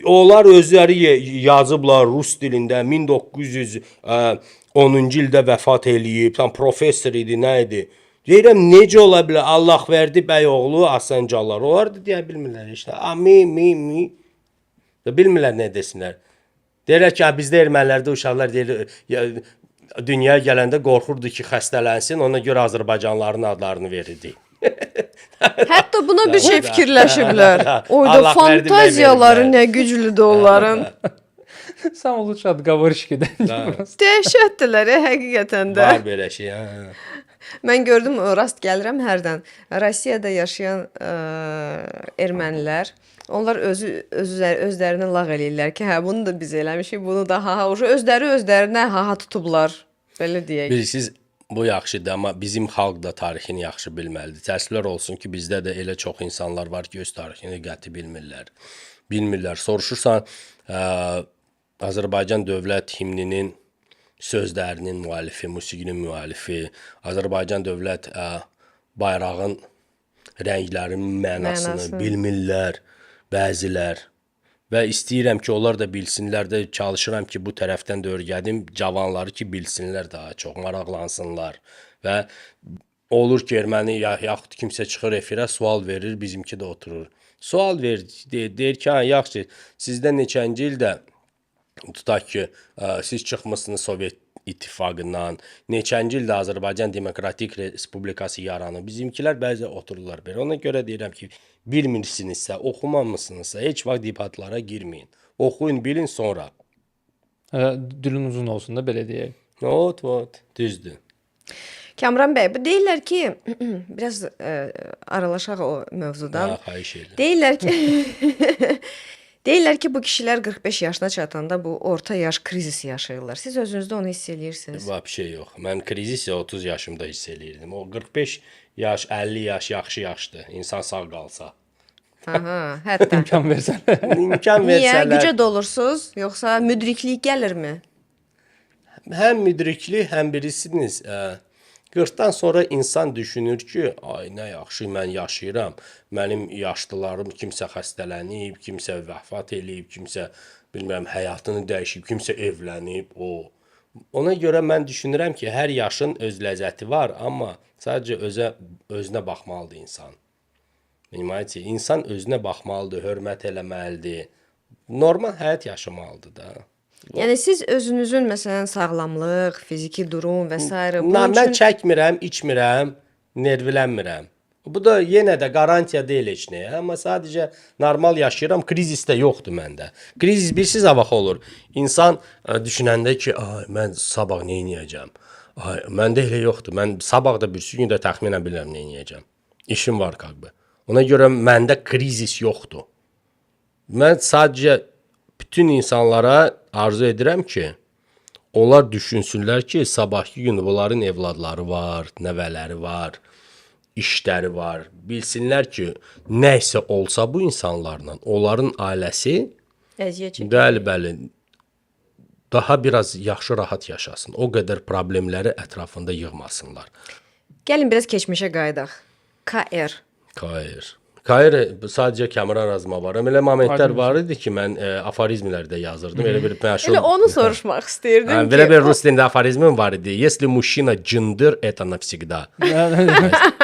Speaker 2: Onlar özləri yazıblar rus dilində 1910-cu ildə vəfat eləyib, professor idi, nə idi? Deyirəm, necə ola bilər Allahverdi bəyoğlu Hasan Cəlal? Onlar da deyə bilmirlər işte. Bilmirlər nə desinlər. Deyirlər ki, bizdə ermənilərdə uşaqlar deyir, dünyaya gələndə qorxurdu ki, xəstələnsin, ona görə Azərbaycanlıların adlarını verirdi.
Speaker 1: Hətta buna bir şey fikirləşiblər. Oyda
Speaker 2: Allah verdi, mən
Speaker 1: fantaziyaları
Speaker 2: veriblər.
Speaker 1: nə güclüdür onların.
Speaker 3: Самолучший отговорщики.
Speaker 1: Dəhşətdirlər həqiqətən də.
Speaker 2: Var belə şey. Hə.
Speaker 1: Mən gördüm, rast gəlirəm hərdən. Rusiyada yaşayan ermənilər, onlar özlərini lağ eləyirlər ki, hə bunu da biz eləmişik, bunu da ha özlərinə ha tutublar. Belə deyək.
Speaker 2: Bilirsiniz, bu yaxşıdır, amma bizim xalq da tarixini yaxşı bilməlidir. Təəssüflər olsun ki, bizdə də elə çox insanlar var ki, öz tarixini qəti bilmirlər. Bilmirlər. Soruşursan, Azərbaycan dövlət himninin sözlərinin müəllifi, musiqinin müəllifi, Azərbaycan dövlət bayrağın rənglərinin mənasını bilmirlər bəzilər. Və istəyirəm ki, onlar da bilsinlər də, çalışıram ki, bu tərəfdən də öyrədim cavanları ki, bilsinlər daha çox, maraqlansınlar. Və olur ki, erməni yaxud kimsə çıxır efirə, sual verir, bizimki də oturur. Sual verir, deyir ki, yaxşı, sizdə neçənci ildə tutaq ki, siz çıxmısınız Sovet İttifaqından, neçənci ildə Azərbaycan Demokratik Respublikası yaranıb. Bizimkilər bəzi otururlar belə. Ona görə deyirəm ki, bilmirsinizsə, oxumamısınızsa, heç vaxt debatlara girməyin. Oxuyun, bilin sonra.
Speaker 3: Dilin uzun olsun da belə deyək.
Speaker 2: Ot, düzdür.
Speaker 1: Kamran bəy, bu deyirlər ki, biraz aralaşaq o mövzudan.
Speaker 2: Xahiş edirəm.
Speaker 1: Deyirlər ki, bu kişilər 45 yaşına çatanda bu orta yaş krizisi yaşayırlar. Siz özünüzdə onu hiss eləyirsiniz?
Speaker 2: Vəbşə yox. Mən krizisi 30 yaşımda hiss eləyirdim. O 45 yaş, 50 yaş yaxşı yaşdır. İnsan sağ qalsa.
Speaker 1: Aha, hətta.
Speaker 3: İmkan versən.
Speaker 2: İmkan
Speaker 1: Niyə?
Speaker 2: versələr.
Speaker 1: Gücə dolursuz, yoxsa müdriklik gəlirmi?
Speaker 2: Həm müdriklik, həm bilirsiniz, 40-dan sonra insan düşünür ki, ay nə yaxşı mən yaşayıram. Mənim yaşlılarım kimsə xəstələnib, kimsə vəfat eləyib, kimsə bilmirəm həyatını dəyişib, kimsə evlənib, o. Ona görə mən düşünürəm ki, hər yaşın öz ləzzəti var, amma sadəcə özünə baxmalıdır insan. Bilməlidir, insan özünə baxmalıdır, hörmət eləməlidir. Normal həyat yaşamalıdır da.
Speaker 1: Yəni siz özünüzün məsələn sağlamlıq, fiziki durum və s.
Speaker 2: Mən çəkmirəm, içmirəm, nervlənmirəm. Bu da yenə də garantiya deyil heç nəyə, amma sadəcə normal yaşayıram, krizis də yoxdur məndə. Krizis birsiz vaxt olur. İnsan düşünəndə ki, ay mən sabah nə edəcəm? Ay məndə elə yoxdur. Mən sabah da birisi gün də təxminən bilirəm nə edəcəm. İşim var qalbə. Ona görə məndə krizis yoxdur. Mən sadəcə bütün insanlara arzu edirəm ki, onlar düşünsünlər ki, sabahki gün bunların evladları var, nəvələri var, işləri var. Bilsinlər ki, nə isə olsa bu insanlarla, onların ailəsi
Speaker 1: əziyyət çəkir.
Speaker 2: bəli, daha biraz yaxşı, rahat yaşasın. O qədər problemləri ətrafında yığmasınlar.
Speaker 1: Gəlin biraz keçmişə qayıdaq. KR.
Speaker 2: Kayır sadəcə Kamran Razma var. Elə momentlər var idi ki, mən aforizmlərdə yazırdım. Elə bir məşhur.
Speaker 1: Elə onu soruşmaq istəyirdim
Speaker 2: Belə bir
Speaker 1: ki,
Speaker 2: rus dilində aforizmim var idi. Если mужчина cındır, это навсегда.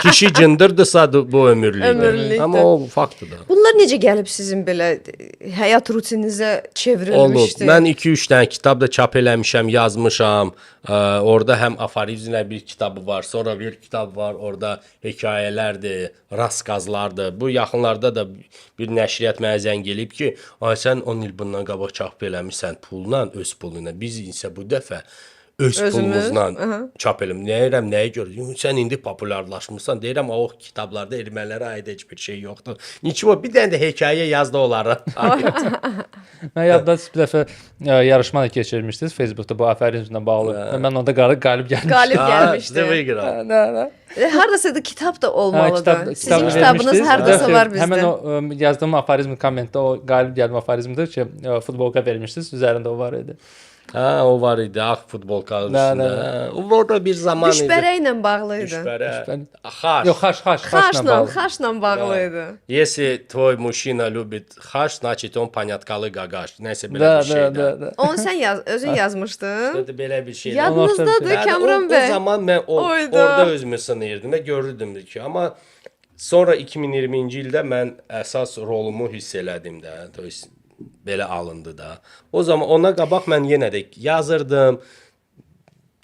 Speaker 2: Kişi cındırdırsa bu ömürlükdür.
Speaker 1: Ömürlükdür.
Speaker 2: Amma o faktdır da.
Speaker 1: bunlar necə gəlib sizin belə həyat rutininizə
Speaker 2: Olub.
Speaker 1: çevrilmişdi?
Speaker 2: Mən 2-3 dənə kitab da çap eləmişəm, yazmışam. Orada həm aforizmlər bir kitabı var, sonra bir kitab var, orada hekayələrdir, raskazlardır. Bu yaxınlarda da bir nəşriyyat mənə zəng eləyib ki, ay sən 10 il bundan qabaq çap eləmisən pulla, öz puluna. Biz isə bu dəfə öz pulumuzla çap eləm. Nəyirəm, nəyə görə? Sən indi populyarlaşmısan. Deyirəm, o kitablarda ermənilərə aid heç bir şey yoxdur. Niçin bir dənə də hekayə yazdı onlara.
Speaker 3: Mən yadda bir dəfə yarışma da keçirmişdiniz Facebookda bu aforizmlə bağlı. Mən onda qalib gəlmişdim.
Speaker 1: Qalib gəlmişdi.
Speaker 3: Nə?
Speaker 1: Hardasa da kitab da olmalıdır. Sizin
Speaker 3: Kitabı
Speaker 1: kitabınız
Speaker 3: vermişdiniz.
Speaker 1: hardasa var bizdə.
Speaker 3: Həmin o yazdığım aforizm kommentdə o qalib gəlmə aforizmdir ki, futbolka vermişdiniz, üzərində o var idi.
Speaker 2: Ha, o var idi, ağ futbolka üstündə. O orada bir zaman idi.
Speaker 1: Düşbərəklə bağlı idi.
Speaker 2: Düşbərə. Xaş.
Speaker 3: Yox, xaşla bağlı.
Speaker 1: Xaşla bağlı idi.
Speaker 2: Если твой мужчина любит хаш, значит он поняткалы гагаш. Nəysə belə bir şey də.
Speaker 1: Onu sən özün yazmışdın.
Speaker 2: Belə bir şey.
Speaker 1: Yadınızdadır Kamran
Speaker 2: O
Speaker 1: bəy.
Speaker 2: zaman mən
Speaker 1: Oyda.
Speaker 2: orada özümü sınayırdım və görürdüm ki, amma sonra 2020-ci ildə mən əsas rolumu hiss elədim də. belə alındı da. O zaman ona qabaq mən yenə də yazırdım,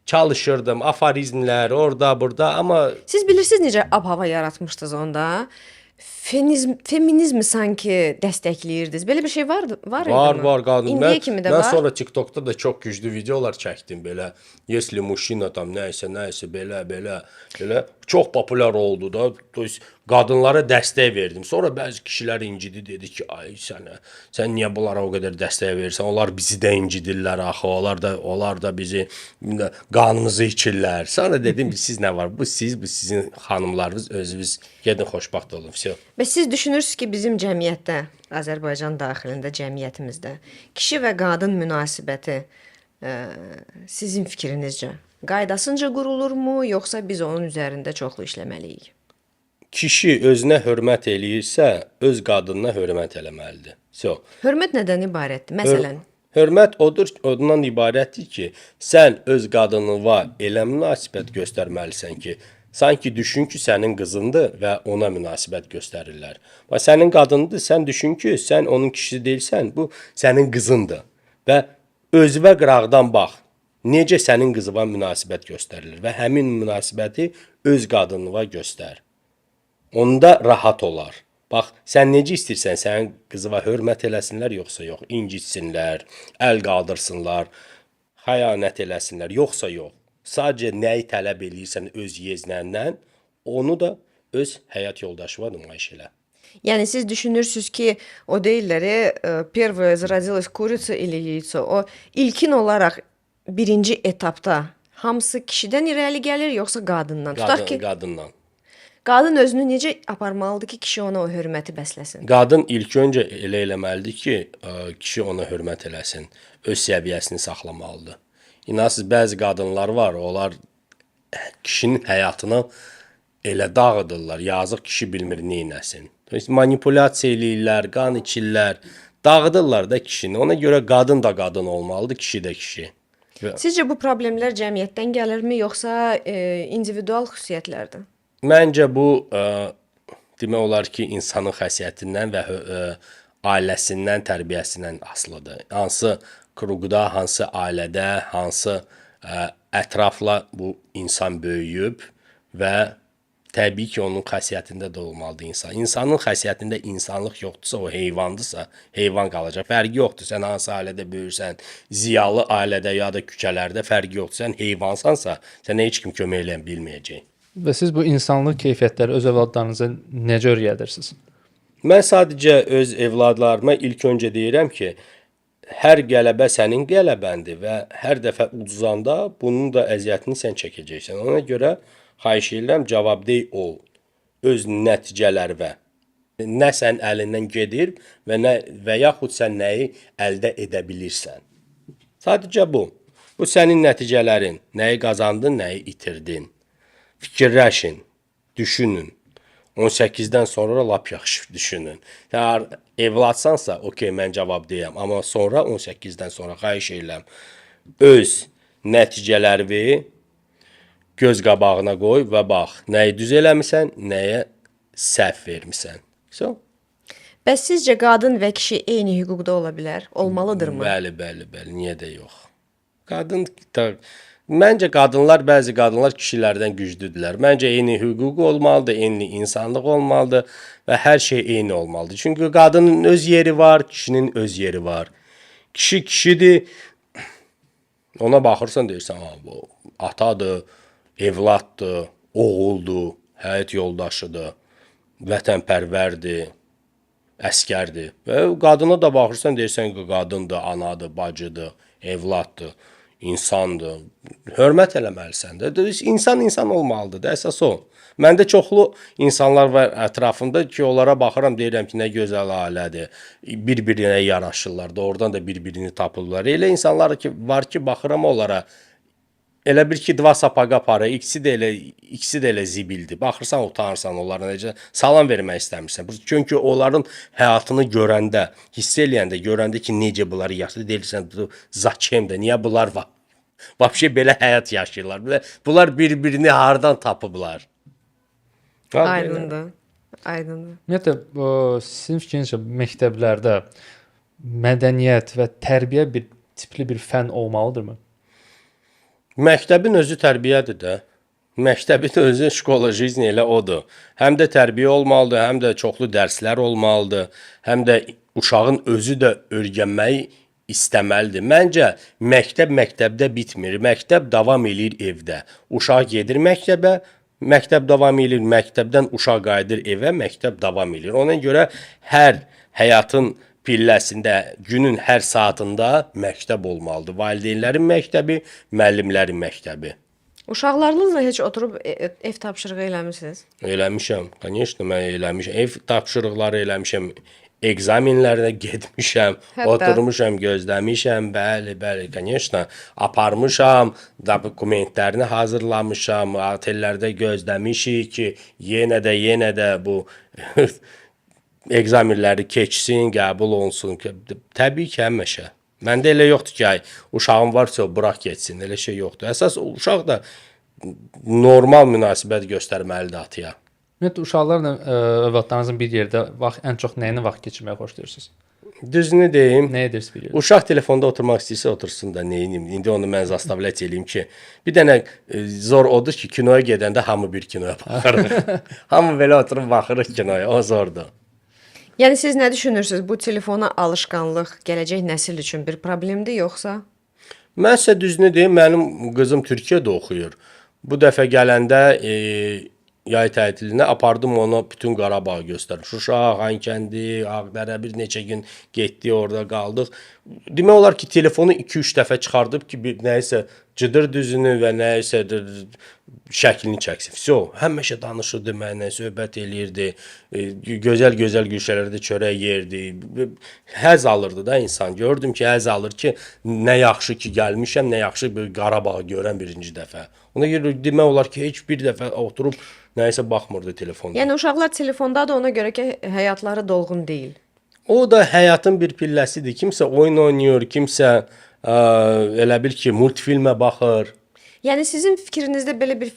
Speaker 2: çalışırdım, aforizmlər orada, burada, amma
Speaker 1: Siz bilirsiniz necə ab-hava yaratmışdınız onda? Feminizmi sanki dəstəkləyirdiniz. Belə bir şey vardı, var idi
Speaker 2: var qadın.
Speaker 1: İndiyə kimi də
Speaker 2: mən
Speaker 1: var.
Speaker 2: sonra TikTokda da çox güclü videolar çəkdim belə. Если mужчина tam nəysə belə çox populyar oldu da. То есть qadınlara dəstək verdim. Sonra bəzi kişilər incidi dedi ki, ay sən niyə bunlara o qədər dəstək verirsən? Onlar bizi də incidirlər axı. Onlar da bizi qanımızı içirlər. Sonra dedim ki, siz nə var? Bu sizin xanımlarınız, özünüz gedin xoşbaxt olun. Всё.
Speaker 1: Və siz düşünürsüz ki, bizim cəmiyyətdə, Azərbaycan daxilində cəmiyyətimizdə kişi və qadın münasibəti sizin fikrinizcə qaydasınca qurulurmu, yoxsa biz onun üzərində çoxlu işləməliyik?
Speaker 2: Kişi özünə hörmət eləyirsə, öz qadınına hörmət eləməlidir. Всё.
Speaker 1: Hörmət nədən ibarətdir? Məsələn,
Speaker 2: Hörmət ondan ibarətdir ki, sən öz qadınına elə münasibət göstərməlisən ki, sanki düşün ki, sənin qızındır və ona münasibət göstərirlər. Və sənin qadındır, sən düşün ki, sən onun kişisi deyilsən, bu sənin qızındır. Və özünə qıraqdan bax, necə sənin qızına münasibət göstərilir və həmin münasibəti öz qadınına göstər. Onda rahat olar. Bax, sən necə istəyirsən, sənin qızına hörmət eləsinlər, yoxsa yox, incitsinlər, əl qaldırsınlar, xəyanət eləsinlər, yoxsa yox. Sadəcə nəyi tələb eləyirsən öz yeznəndən, onu da öz həyat yoldaşına nümayiş elə.
Speaker 1: yəni siz düşünürsüz ki, o deyirlər, первая зародилась курица или яйцо. O ilkin olaraq birinci etapda hamısı kişidən irəli gəlir, yoxsa qadından? Tutaq ki,
Speaker 2: Qadından.
Speaker 1: qadın özünü necə aparmalıdır ki, kişi ona o hörməti bəsləsin?
Speaker 2: Qadın ilk öncə elə eləməlidir ki, kişi ona hörmət eləsin, öz səviyyəsini saxlamalıdır. İnanırsınız, bəzi qadınlar var, onlar kişinin həyatını elə dağıdırlar, yazıq kişi bilmir neynəsin. Manipulyasiya eləyirlər, qan içirlər, dağıdırlar da kişini. Ona görə qadın da qadın olmalıdır, kişi də kişi.
Speaker 1: Sizcə bu problemlər cəmiyyətdən gəlirmi, yoxsa individual xüsusiyyətlərdir?
Speaker 2: Məncə bu demək olar ki, insanın xəssiyyətindən və ailəsindən, tərbiyəsindən asılıdır. Hansı kruqda, hansı ailədə, hansı ətrafla bu insan böyüyüb və təbii ki, onun xəssiyyətində də olmalıdır insan. İnsanın xəssiyyətində insanlıq yoxdursa, o heyvandırsa, heyvan qalacaq. Fərqi yoxdur. Sən hansı ailədə böyürsən, ziyalı ailədə ya da küçələrdə fərqi yoxdur. Sən heyvansansa, sənə heç kim kömək eləyə bilməyəcək.
Speaker 3: Və siz bu insanlıq keyfiyyətləri öz övladlarınıza necə öyrədirsiniz?
Speaker 2: Mən sadəcə öz evladlarıma ilk öncə deyirəm ki, hər qələbə sənin qələbəndir və hər dəfə uduzanda bunun da əziyyətini sən çəkəcəksən. Ona görə xahiş edirəm, cavabdeh ol öz nəticələrə. Nə sən əlindən gedir və yaxud sən nəyi əldə edə bilirsən. Sadəcə bu. Bu sənin nəticələrin. Nəyi qazandın, nəyi itirdin. Fikirləşin, düşünün. 18-dən sonra lap yaxşı düşünün. Sən evladsansa, okey, mən cavab deyəm. Amma sonra 18-dən sonra xahiş edirəm, öz nəticələri göz qabağına qoy və bax, nəyi düz eləmisən, nəyə səhv vermisən. So?
Speaker 1: Bəs sizcə qadın və kişi eyni hüquqda ola bilər? Olmalıdırmı?
Speaker 2: Bəli, niyə də yox. Məncə bəzi qadınlar kişilərdən güclüdürlər. Məncə eyni hüquq olmalıdır, eyni insanlıq olmalıdır və hər şey eyni olmalıdır. Çünki qadının öz yeri var, kişinin öz yeri var. Kişi kişidir. Ona baxırsan deyirsən, bu atadır, evladdır, oğuldur, həyat yoldaşıdır, vətənpərvərdir, əskərdir. Və qadına da baxırsan deyirsən ki, qadındır, anadır, bacıdır, evladdır. İnsandır. Hörmət eləməlisən də. İnsan olmalıdır da, əsas o. Məndə çoxlu insanlar var ətrafımda ki, onlara baxıram, deyirəm ki, nə gözəl ailədir. Bir-birinə yaraşırlar da, oradan da bir-birini tapırlar. Elə insanlar var ki, baxıram onlara, elə bir ki, dva sapaqa para, ikisi də elə zibildir. Baxırsan, utanırsan onlara, necə salam vermək istəmirsən. Çünki onların həyatını görəndə, hiss eləyəndə, görəndə ki, necə bunları yaşayır, deyirsən, zaçemdə, niyə bunlar var? Vəbşə belə həyat yaşayırlar. Bunlar bir-birini hardan tapıblar?
Speaker 1: Aydındır.
Speaker 3: Ümumiyyətlə, sizin fikrincə məktəblərdə mədəniyyət və tərbiyə bir tipli bir fən olmalıdırmı?
Speaker 2: Məktəbin özü tərbiyədir də. Məktəbin özü şkola jizni elə odur. Həm də tərbiyə olmalıdır, həm də çoxlu dərslər olmalıdır, həm də uşağın özü də öyrənməyi istəməlidir. Məncə məktəb məktəbdə bitmir. Məktəb davam eləyir evdə. Uşaq gedir məktəbə, məktəb davam eləyir, məktəbdən uşaq qayıdır evə, məktəb davam eləyir. Ona görə hər həyatın pilləsində, günün hər saatında məktəb olmalıdır. Valideynlərin məktəbi, müəllimlərin məktəbi.
Speaker 1: Uşaqlarınızla heç oturub ev tapşırığı eləmisiniz?
Speaker 2: Eləmişəm. Конечно, mən eləmişəm. Ev tapşırıqları eləmişəm. Egzaminlərdə getmişəm,
Speaker 1: Hətta.
Speaker 2: oturmuşam, gözləmişəm. Bəli, конечно. Aparmışam, dokumentlərini hazırlamışam, otellərdə gözləmişik ki, yenə də bu egzaminləri keçsin, qəbul olunsun. Təbii ki, həmişə. Məndə elə yoxdur ki, ay, uşağım varsa bırak getsin, elə şey yoxdur. Əsas uşaq da normal münasibət göstərməlidir atıya.
Speaker 3: Ümumiyyətlə uşaqlarla övladlarınızın bir yerdə ən çox nəyinə vaxt keçirməyi xoşlayırsınız?
Speaker 2: Düzünü deyim,
Speaker 3: Nə edirsiniz bir yerdə?
Speaker 2: uşaq telefonda oturmaq istəyirsə otursun da neynim. İndi onu mən zastavlət eləyim ki, bir dənə zor odur ki, kinoya gedəndə hamı bir kinoya baxır. Hamı belə oturub baxırıq kinoya, o zordur.
Speaker 1: Yəni siz nə düşünürsüz? Bu telefona alışqanlıq gələcək nəsil üçün bir problemdir yoxsa?
Speaker 2: Mən sizə düzünü deyim, mənim qızım Türkiyədə oxuyur. Bu dəfə gələndə yay tətilinə apardım ona bütün Qarabağı göstərim. Şuşa, Xankəndi, Ağdərə bir neçə gün getdik, orada qaldıq. Demək olar ki, telefonu 2-3 dəfə çıxardıb ki, nəyisə cıdır düzünü və nəyisə şəklini çəksin. Vəsə, həmişə danışırdı mənlə, söhbət eləyirdi. Gözəl güşələrdə çörək yerdi. Həz alırdı da insan. Gördüm ki, həz alır ki, nə yaxşı ki gəlmişəm, nə yaxşı bir Qarabağı görən birinci dəfə. Ona görə demək olar ki, heç bir dəfə oturub nəyisə baxmırdı telefonda.
Speaker 1: Yəni uşaqlar telefondadır, ona görə ki, həyatları dolğun deyil.
Speaker 2: O da həyatın bir pilləsidir. Kimsə oyun oynayır, kimsə elə bil ki, multfilmə baxır.
Speaker 1: Yəni sizin fikrinizdə belə bir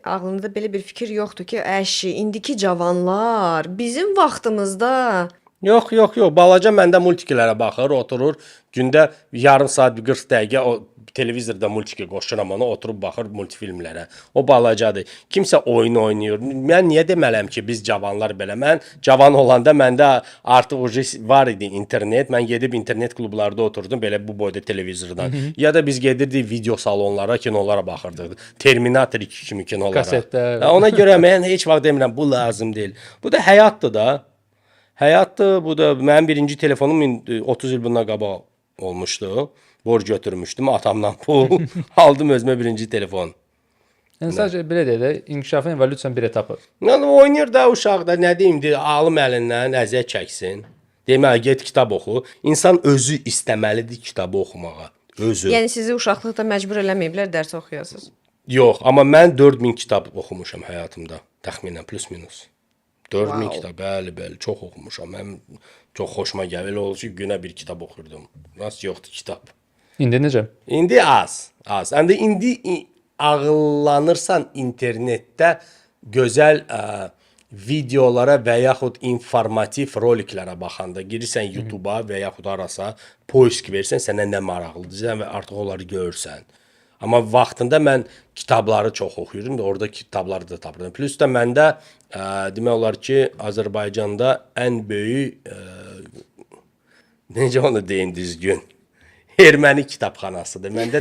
Speaker 1: ağlınızda belə bir fikir yoxdur ki, əşi, indiki cavanlar bizim vaxtımızda
Speaker 2: Yox, balaca məndə multiklərə baxır, oturur, gündə yarım saat, 40 dəqiqə o televizorda multiki qoşuram ona, oturub baxır multifilmlərə. O balacadır. Kimsə oyun oynayır. Mən niyə demələm ki, biz cavanlar belə? Mən cavan olanda məndə artıq var idi internet. Mən gedib internet klublarda oturdum belə bu boyda televizordan. Ya da biz gedirdik video salonlara, kinolara baxırdıq. Terminator 2 kimi kinolara.
Speaker 3: Kasetlər.
Speaker 2: Ona görə mən heç vaxt demirəm bu lazım deyil. Bu da həyatdır da. Həyatdır, bu da mənim birinci telefonum 30 il bundan qabaq olmuşdu. Borc götürmüşdüm atamdan pul. Aldım özümə birinci telefon.
Speaker 3: Yəni sadəcə belə deyək də, inkişafın evolyusiyanın bir etapı.
Speaker 2: Yəni oynayır da uşaq da, nə deyim, alım əlindən əziyyət çəksin. Deməli get kitab oxu. İnsan özü istəməlidir kitabı oxumağa. Özü.
Speaker 1: yəni sizi uşaqlıqda məcbur eləməyiblər, dərs oxuyasınız.
Speaker 2: Yox, amma mən 4000 kitab oxumuşam həyatımda. Təxminən plus minus. 4000
Speaker 1: Wow.
Speaker 2: kitab, bəli, çox oxumuşam. Mən çox xoşuma gəlir. Elə olur ki, günə bir kitab oxuyurdum. Rast yoxdur kitab.
Speaker 3: İndi necə?
Speaker 2: İndi az. İndi ağıllanırsan internetdə gözəl videolara və yaxud informativ roliklərə baxanda girirsən YouTube-a və yaxud harasa poisk versən, sənə nə maraqlıdır və artıq onları görürsən. Amma vaxtında mən kitabları çox oxuyurdum da orada kitabları da tapırdım. Plus da məndə demək olar ki, Azərbaycanda ən böyük necə onu deyin düzgün? Erməni kitabxanasıdır. Məndə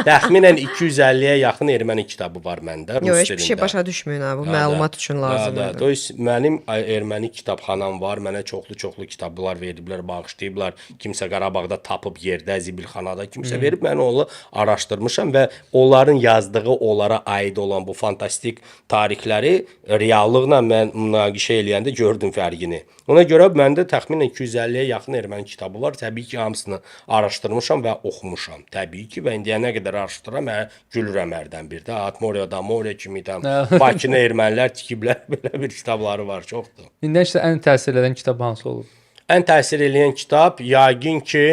Speaker 2: təxminən 250-yə yaxın erməni kitabı var məndə.
Speaker 1: Yox, heç bir şey başa düşməyin ha, bu məlumat üçün lazımdır.
Speaker 2: Mənim erməni kitabxanam var. Mənə çoxlu kitablar veriblər, bağışlayıblar. Kimsə Qarabağda tapıb yerdə, zibilxanada kimsə verib. Mən onu araşdırmışam və onların yazdığı, onlara aid olan bu fantastik tarixləri reallıqla mən münaqişə eləyəndə gördüm fərqini. Ona görə məndə təxminən 250-yə yaxın erməni kitabı var. Təbii ki, hamısını araşdırmışam və oxumuşam. Təbii ki, və indiyə nə qədər araşdıram, gülürəm hərdən bir də. Atmoriya, Damoriya kimi Bakını ermənilər tikiblər, belə bir kitabları var, çoxdur.
Speaker 3: İndi isə ən təsir edən kitab hansı olub?
Speaker 2: Ən təsir edən kitab yəqin ki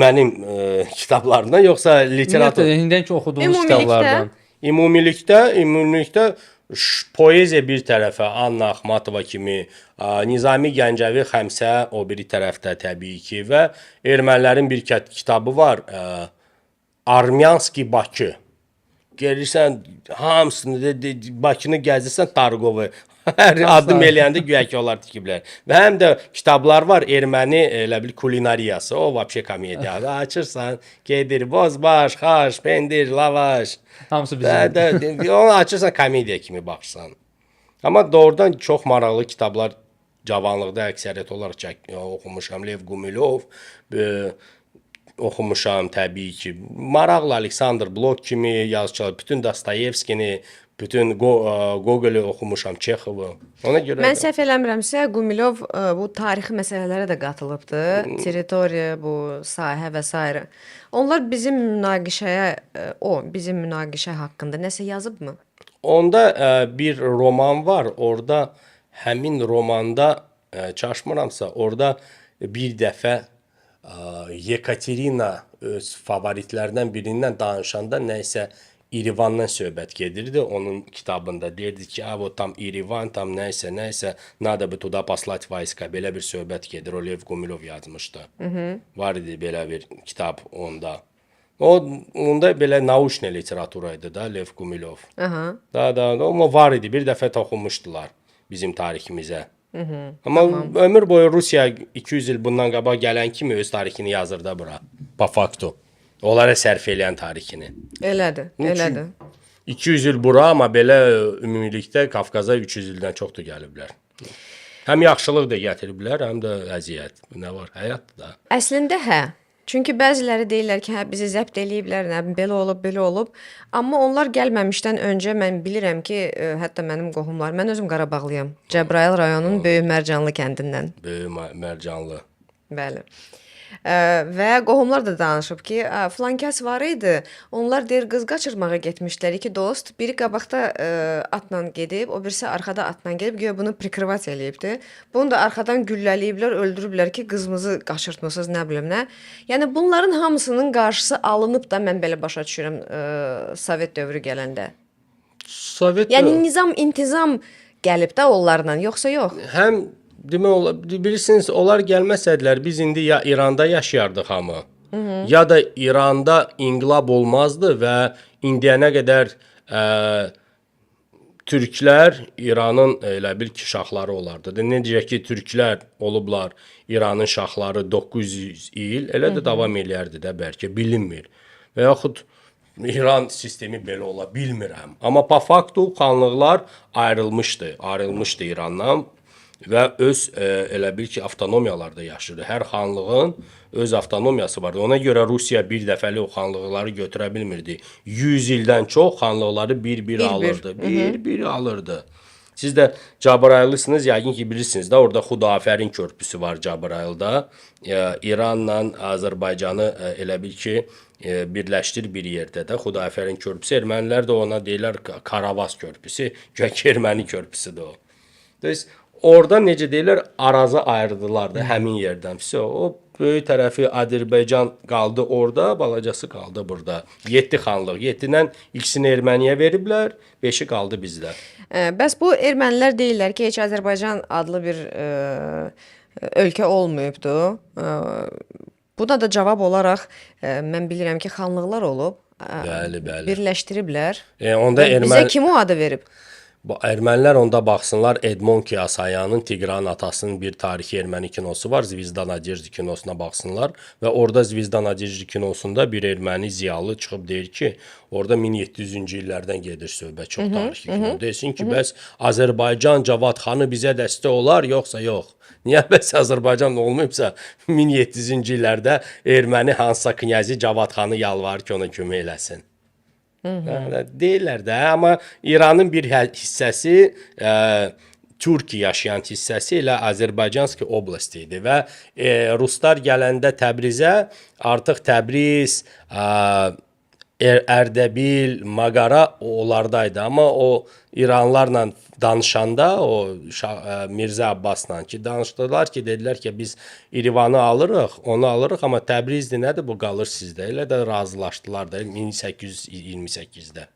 Speaker 2: mənim kitablarımdan yoxsa literatur.
Speaker 3: İndiki oxuduğunuz kitablardan.
Speaker 2: Ümumilikdə Poeziya bir tərəfə, Anna Axmatova kimi, Nizami Gəncəvi Xəmsə o biri tərəfdə təbii ki və ermənilərin bir kitabı var, Armyanski Bakı. Gəlirsən hamısını Bakını gəzirsən Targovu. Hər adım eləyəndə güya ki onlar tikiblər. Və həm də kitablar var erməni elə bil kulinariyası. O vəbşə komediyadır. Açırsan, gedir bozbaş, xaş, pendir, lavaş.
Speaker 3: Hamısı bizim.
Speaker 2: Onu açırsan komediya kimi baxırsan. Amma doğrudan çox maraqlı kitablar cavanlıqda əksəriyyət olaraq oxumuşam. Lev Gumilov oxumuşam təbii ki. Maraqlı Aleksandr Blok kimi yazıçılar, bütün Dostoyevskini, bütün Gogol'u oxumuşam, Çexovu. Ona görə
Speaker 1: Mən səhv eləmirəmsə, Gumilov bu tarixi məsələlərə də qatılıbdı. Territoriya, bu sahə və s. Onlar bizim münaqişə haqqında nəsə yazıbmı?
Speaker 2: Onda bir roman var. Orada həmin romanda çaşmıramsa, orada bir dəfə Yekaterina öz favoritlərdən birindən danışanda nəsə İrivandan söhbət gedirdi. Onun kitabında deyirdi ki, o tam İrivan, tam nəsə, надо бы tуда послать войска. Belə bir söhbət gedir. O Lev Gumilov yazmışdı. Var idi belə bir kitab onda. Onda belə nauşne literaturaydı da Lev Gumilov. Amma var idi. Bir dəfə oxumuşdular bizim tariximizə. Amma ömür boyu Rusiya 200 il bundan qabaq gələn kimi öz tarixini yazır da bura. Pa faktu. Onlara sərf eləyən tarixini.
Speaker 1: Elədir.
Speaker 2: 200 il bura, amma belə ümumilikdə Qafqaza 300 ildən çoxdur gəliblər. Həm yaxşılıq da gətiriblər, həm də əziyyət. Nə var? Həyatdır da.
Speaker 1: Əslində hə. Çünki bəziləri deyirlər ki, hə bizi zəbt eləyiblər, nə belə olub. Amma onlar gəlməmişdən öncə mən bilirəm ki, hətta mənim qohumlar, mən özüm Qarabağlıyam. Cəbrayıl rayonunun Böyük Mərcanlı kəndindən.
Speaker 2: Böyük Mərcanlı.
Speaker 1: Bəli. Və qohumlar da danışıb ki, filankəs var idi. Onlar deyir qız qaçırmağa getmişlər. İki dost, biri qabaqda atla gedib, o birisi arxada atla gedib, güya bunu prikrivat eləyibdi. Bunu da arxadan gülləliyiblər, öldürüblər ki, qızımızı qaçırtmısınız, nə bilim nə. Yəni bunların hamısının qarşısı alınıb da mən belə başa düşürəm Sovet dövrü gələndə. Yəni nizam-intizam gəlib də onlarla, yoxsa yox?
Speaker 2: Həm demək olar, bilirsiniz, onlar gəlməsədilər biz indi ya İranda yaşayardıq hamı. Ya da İranda inqilab olmazdı və indiyənə qədər türklər İranın elə bil ki şahları olardı. Necə ki türklər olublar İranın şahları 900 il, elə də davam eləyərdi də bəlkə bilinmir. Və yaxud İran sistemi belə ola bilmirəm. Amma pa faktu xanlıqlar ayrılmışdı İrandan. Və öz elə bil ki avtonomiyalarda yaşayırdı. Hər xanlığın öz avtonomiyası vardı. Ona görə Rusiya bir dəfəli o xanlıqları götürə bilmirdi. 100 ildən çox xanlıqları bir alırdı. Bir alırdı. Siz də Cəbrayıllısınız, yəqin ki bilirsiniz də, orada Xudafərin körpüsü var Cəbrayılda. İranla Azərbaycanı elə bil ki birləşdir bir yerdə də Xudafərin körpüsü. Ermənilər də ona deyirlər Karavas körpüsü. Gök erməni körpüsüdür o. Orada necə deyirlər, arazı ayırdılar da həmin yerdən. O böyük tərəfi Azərbaycan qaldı orada, balacası qaldı burada. 7 xanlıq. 7-dən ikisini Erməniyə veriblər, 5-i qaldı bizdə.
Speaker 1: Bəs bu ermənilər deyirlər ki, heç Azərbaycan adlı bir ölkə olmayıbdı. Buna da cavab olaraq mən bilirəm ki, xanlıqlar olub.
Speaker 2: Bəli.
Speaker 1: Birləşdiriblər.
Speaker 2: Bizə
Speaker 1: kim o adı verib?
Speaker 2: Ermənilər onda baxsınlar, Edmond Kiyasayanın Tigran atasının bir tarixi erməni kinosu var, Zvezda Nadejdi kinosuna baxsınlar və orada Zvezda Nadejdi kinosunda bir erməni ziyalı çıxıb deyir ki, orada 1700-cü illərdən gedir söhbət, çox tarixi kino. Desin ki, bəs Azərbaycan Cavad xanı bizə dəstək olar, yoxsa yox? Niyə bəs Azərbaycan olmayıbsa 1700-cü illərdə erməni hansısa knyazi Cavad xanı yalvarır ki, ona kömək eləsin? Deyirlər də, amma İranın bir hissəsi Türkiyə yaşayan hissəsi elə Azərbaycanski oblast idi və ruslar gələndə Təbrizə artıq Təbriz, Ərdəbil, Maqara onlardaydı, amma o İranlılarla danışanda o Mirzə Abbasla ki danışdılar ki, dedilər ki biz İrivanı onu alırıq, amma Təbrizdir nədir bu qalır sizdə. Elə də razılaşdılar da 1828-də.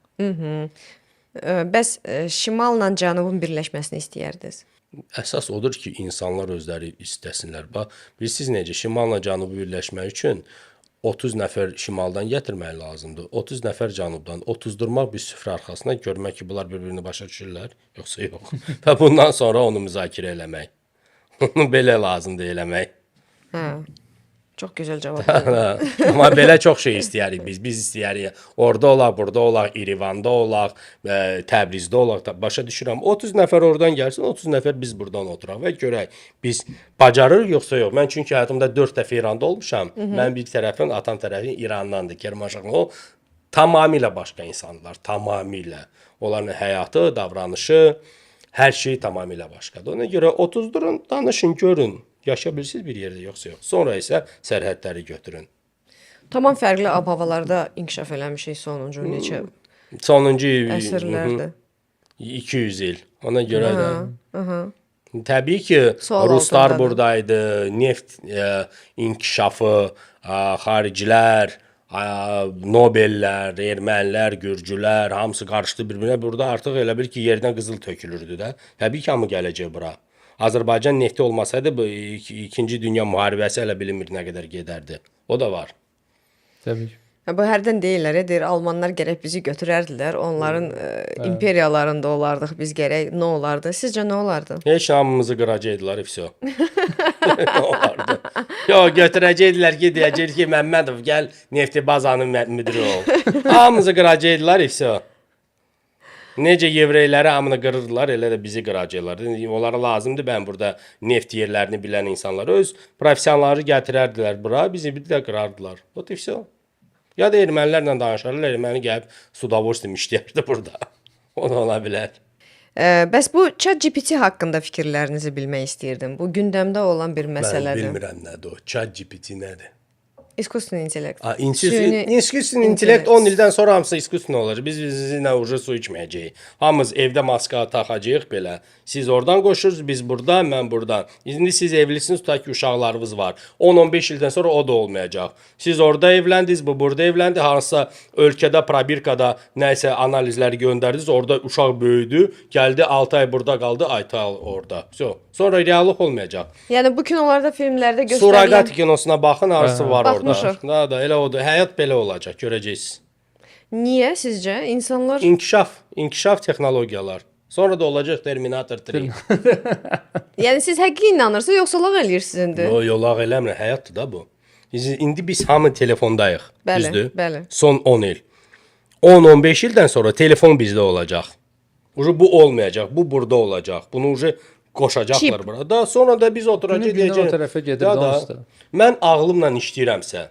Speaker 1: Bəs şimalla cənubun birləşməsini istəyərdiniz?
Speaker 2: Əsas odur ki, insanlar özləri istəsinlər. Bax, bilirsiniz necə şimalla cənubu birləşmək üçün 30 nəfər şimaldan gətirmək lazımdır. 30 nəfər cənubdan otuzdurmaq bir süfrə arxasına görmək ki, bunlar bir-birini başa düşürlər, yoxsa yox. Və bundan sonra onu müzakirə eləmək. Onu belə lazımdır eləmək.
Speaker 1: Hə. Çox gözəl cavab.
Speaker 2: Amma belə çox şey istəyərik biz. Biz istəyərik orada olaq, burada olaq, İrəvanda olaq, Təbrizdə olaq. Başa düşürəm. 30 nəfər oradan gəlsin, 30 nəfər biz buradan oturaq və görək biz bacarırıq yoxsa yox. Mən çünki həyatımda 4 dəfə İranda olmuşam. Mən bir tərəfin, atam tərəfin İrandandır. Kermanşah o tamamilə başqa insanlar, tamamilə. Onların həyatı, davranışı, hər şey tamamilə başqadır. Ona görə 30 durun, danışın, görün. Yaşaya bilirsiniz bir yerdə yoxsa yox. Sonra isə sərhədləri götürün.
Speaker 1: Tamam fərqli ab-havalarda inkişaf eləmişik sonuncu neçə
Speaker 2: Sonuncu
Speaker 1: əsrlərdə.
Speaker 2: 200 il. Ona görə də. Təbii ki,
Speaker 1: Sual
Speaker 2: ruslar
Speaker 1: altındadır.
Speaker 2: buradaydı, neft inkişafı, xaricilər, Nobellər, ermənilər, gürcülər, hamısı qarışdı bir-birinə. Burada artıq elə bil ki, yerdən qızıl tökülürdü də. Təbii ki, hamı gələcək bura. Azərbaycan nefti olmasaydı bu İkinci Dünya müharibəsi elə bilinmir nə qədər gedərdi. O da var.
Speaker 3: Təbii ki.
Speaker 1: Bu hərdən deyirlər, deyir Almanlar gərək bizi götürərdilər. Onların imperiyalarında olardıq biz gərək. Nə olardı? Sizcə nə olardı?
Speaker 2: Heç hamımızı qıracaqdılar, ifso. Nə olardı? Yox, götürəcəkdilər ki, deyəcək ki, Məmmədov gəl nefti bazanın müdiri ol. Hamımızı qıracaqdılar, ifso. Necə yevreyləri hamını qırırdılar, elə də bizi qıracaqlar. Onlara lazımdır, mən burada neft yerlərini bilən insanlar öz professionalları gətirərdilər bura, bizi bir də qırardılar. O da ifso. Ya da ermənilərlə danışarlar, erməni gəlib sudavorstim işləyərdi burada. O da ola bilər.
Speaker 1: Bəs bu ChatGPT haqqında fikirlərinizi bilmək istəyirdim. Bu gündəmdə olan bir
Speaker 2: Mən
Speaker 1: məsələdir.
Speaker 2: bilmirəm nədir o. ChatGPT nədir?
Speaker 1: İskustveni intellekt.
Speaker 2: İsküsün intellekt 10 ildən sonra hamısı isküsün olacaq. Biz sizinlə ucu su içməyəcəyik. Hamımız evdə maska taxacağıq belə. Siz oradan qoşursunuz, biz burada, mən buradan. İndi siz evlisiniz, tutaq ki, uşaqlarınız var. 10-15 ildən sonra o da olmayacaq. Siz orada evləndiniz, bu burada evləndi. Hansısa ölkədə, probirkada nəsə analizləri göndərdiniz. Orada uşaq böyüdü, gəldi 6 ay burada qaldı, 6 ay orada. Sonra reallıq olmayacaq.
Speaker 1: Yəni bu kinolarda, filmlərdə göstərilən
Speaker 2: Surrogat kinosuna baxın, harısı var orada.
Speaker 1: Baxmışıq.
Speaker 2: Da, elə odur. Həyat belə olacaq, görəcəksiniz.
Speaker 1: niyə sizcə insanlar
Speaker 2: İnkişaf texnologiyalar. Sonra da olacaq Terminator 3.
Speaker 1: yəni siz həqiqi inanırsınız yoxsa lağ eləyirsiniz indi?
Speaker 2: O yolaq eləmir, həyatdır da bu. İndi biz hamı telefondayıq,
Speaker 1: Bəli,
Speaker 2: düzdür?
Speaker 1: bəli.
Speaker 2: Son 10 il. 10-15 ildən sonra telefon bizdə olacaq. Bu olmayacaq, bu burada olacaq. Bunu qoşacaqlar
Speaker 1: Çip.
Speaker 2: bura. Da sonra da biz oturacağıq
Speaker 3: Günü gündən
Speaker 2: deyəcəyik.
Speaker 3: o tərəfə gedir,
Speaker 2: Da,
Speaker 3: onsuz da.
Speaker 2: mən ağlımla işləyirəmsə,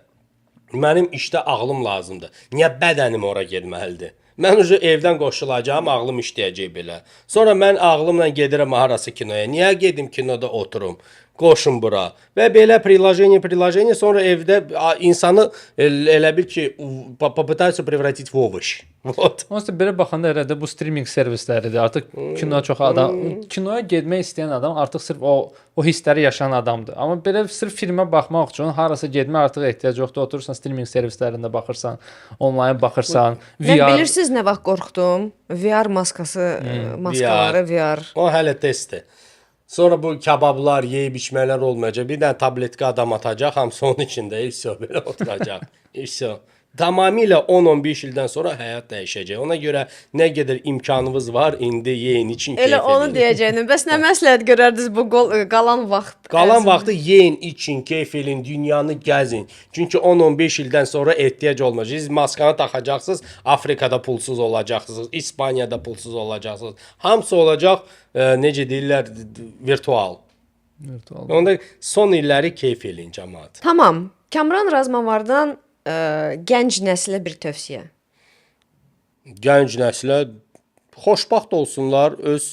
Speaker 2: mənim işdə ağlım lazımdır. Niyə bədənim ora getməlidir? Mən evdən qoşulacağam, ağlım işləyəcək belə. Sonra mən ağlımla gedirəm harası kinoya. Niyə gedim kinoda oturum? Qoşun bura. Və belə приложение sonra evdə insanı elə bil ki, попытаются превратить в овощ. Вот.
Speaker 3: Onsuz da belə baxanda elə də bu streaming servisləridir. Artıq kinoya çox adam, kinoya getmək istəyən adam artıq sırf o hissləri yaşayan adamdır. Amma belə sırf filmə baxmaq üçün harasa getmə artıq ehtiyac yoxdur. Oturursan streaming servislərində baxırsan, onlayn baxırsan,
Speaker 1: Mən
Speaker 3: VR.
Speaker 1: bilirsiniz nə vaxt qorxdum? VR maskası, maskaları VR.
Speaker 2: O hələ testdir. Sonra bu kabablar, yeyib içmələr olmayacaq. Bir dənə tabletka adam atacaq, hamısı onun içində. İşsə belə oturacaq. İşsə. Tamamilə 10-15 ildən sonra həyat dəyişəcək. Ona görə nə qədər imkanınız var, indi yeyin, için keyf
Speaker 1: Elə onu
Speaker 2: edin.
Speaker 1: deyəcəydim. Bəs nə məsləhət görərdiniz bu qalan vaxt?
Speaker 2: Qalan vaxtı yeyin, için, keyf edin, dünyanı gəzin. Çünki 10-15 ildən sonra ehtiyac olmayacaq. Siz maskanı taxacaqsınız, Afrikada pulsuz olacaqsınız, İspaniyada pulsuz olacaqsınız. Hamısı olacaq, necə deyirlər, virtual. Onda son illəri keyf edin cəmaət.
Speaker 1: Tamam. Kamran Razmavardan gənc nəslə bir tövsiyə.
Speaker 2: Gənc nəslə xoşbəxt olsunlar, öz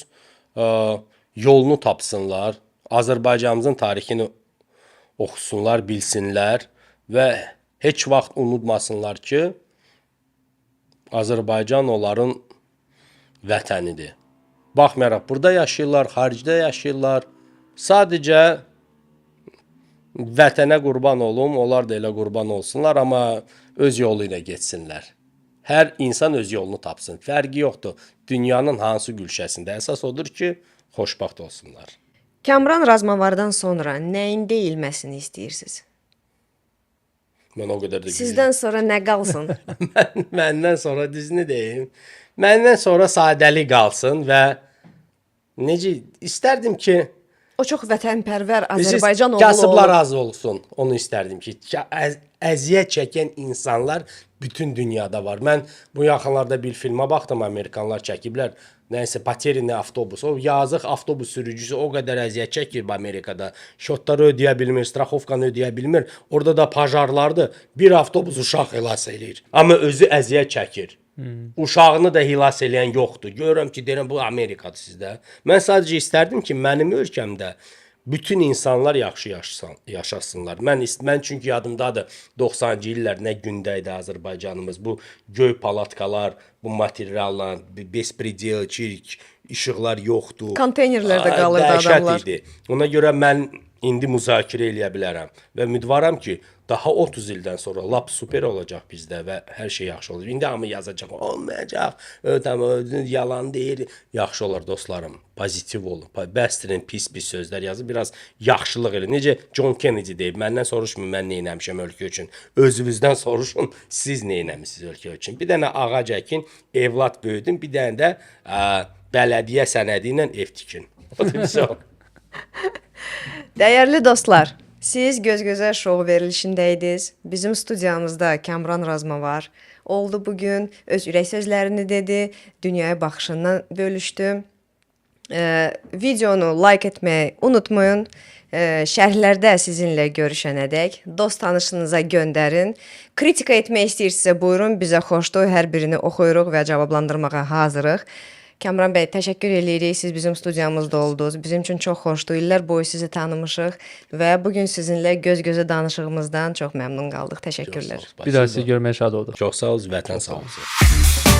Speaker 2: yolunu tapsınlar, Azərbaycanımızın tarixini oxusunlar, bilsinlər və heç vaxt unutmasınlar ki, Azərbaycan onların vətənidir. Baxmayaraq burada yaşayırlar, xaricdə yaşayırlar. Sadəcə vətənə qurban olum, onlar da elə qurban olsunlar, amma öz yolu ilə getsinlər. Hər insan öz yolunu tapsın. Fərqi yoxdur. Dünyanın hansı gülşəsində əsas odur ki, xoşbəxt olsunlar.
Speaker 1: Kamran Razmavardan sonra nəyin deyilməsini istəyirsiniz?
Speaker 2: Mən o qədər də
Speaker 1: Sizdən sonra nə qalsın?
Speaker 2: Məndən sonra düzünü deyim. Məndən sonra sadəlik qalsın və necə istərdim ki,
Speaker 1: O çox vətənpərvər
Speaker 2: Bilirsiniz,
Speaker 1: Azərbaycan oğlu
Speaker 2: kasıblar
Speaker 1: olub.
Speaker 2: az olsun. Onu istərdim ki, əziyyət çəkən insanlar bütün dünyada var. Mən bu yaxınlarda bir filmə baxdım, Amerikanlar çəkiblər. Nəysə, Paterini avtobus. O yazıq avtobus sürücüsü o qədər əziyyət çəkir Amerikada. Şotları ödəyə bilmir, straxovkanı ödəyə bilmir. Orada da pajarlardır. Bir avtobus uşaq xilas eləyir. Amma özü əziyyət çəkir. Uşağını da xilas eləyən yoxdur. Görürəm ki, deyirəm bu Amerikadır sizdə. Mən sadəcə istərdim ki, mənim ölkəmdə bütün insanlar yaxşı yaşasınlar. Mən çünki yadımdadır 90-cı illər nə gündə idi Azərbaycanımız. Bu göy palatkalar, bu materiallar, bespredel, çirk, işıqlar yoxdur.
Speaker 1: Konteynerlərdə qalırdı
Speaker 2: Dəhşət
Speaker 1: adamlar.
Speaker 2: idi. Ona görə mən indi müzakirə eləyə bilərəm və ümidvaram ki, daha 30 ildən sonra lap super olacaq bizdə və hər şey yaxşı olacaq. İndi hamı yazacaq, olmayacaq, yalan deyir. Yaxşı olar dostlarım, pozitiv olun. Bəsdirin pis sözlər yazın, biraz yaxşılıq edin. Necə John Kennedy deyib, məndən soruşmayın mən nə etmişəm ölkə üçün. Özünüzdən soruşun, siz nə etmisiniz ölkə üçün. Bir dənə ağac əkin, evlad böyüdün, bir dənə də bələdiyyə sənədi ilə ev tikin. O da bir şey.
Speaker 1: Dəyərli dostlar, siz Göz-Gözə şou verilişindəydiniz. Bizim studiyamızda Kamran Razmavar oldu bugün. Öz ürək sözlərini dedi, dünyaya baxışından bölüşdü. Videonu like etməyi unutmayın. Şərhlərdə sizinlə görüşənədək dost tanışınıza göndərin. Kritika etmək istəyirsinizsə buyurun, bizə xoşdur. Hər birini oxuyuruq və cavablandırmağa hazırıq. Kamran bəy, təşəkkür edirik. Siz bizim studiyamızda oldunuz. Bizim üçün çox xoşdur. İllər boyu sizi tanımışıq və bugün sizinlə göz-gözə danışığımızdan çox məmnun qaldıq. Təşəkkürlər.
Speaker 3: Bir daha sizi görməyə şad oldum.
Speaker 2: Çox sağ olun, vətən sağ olsun.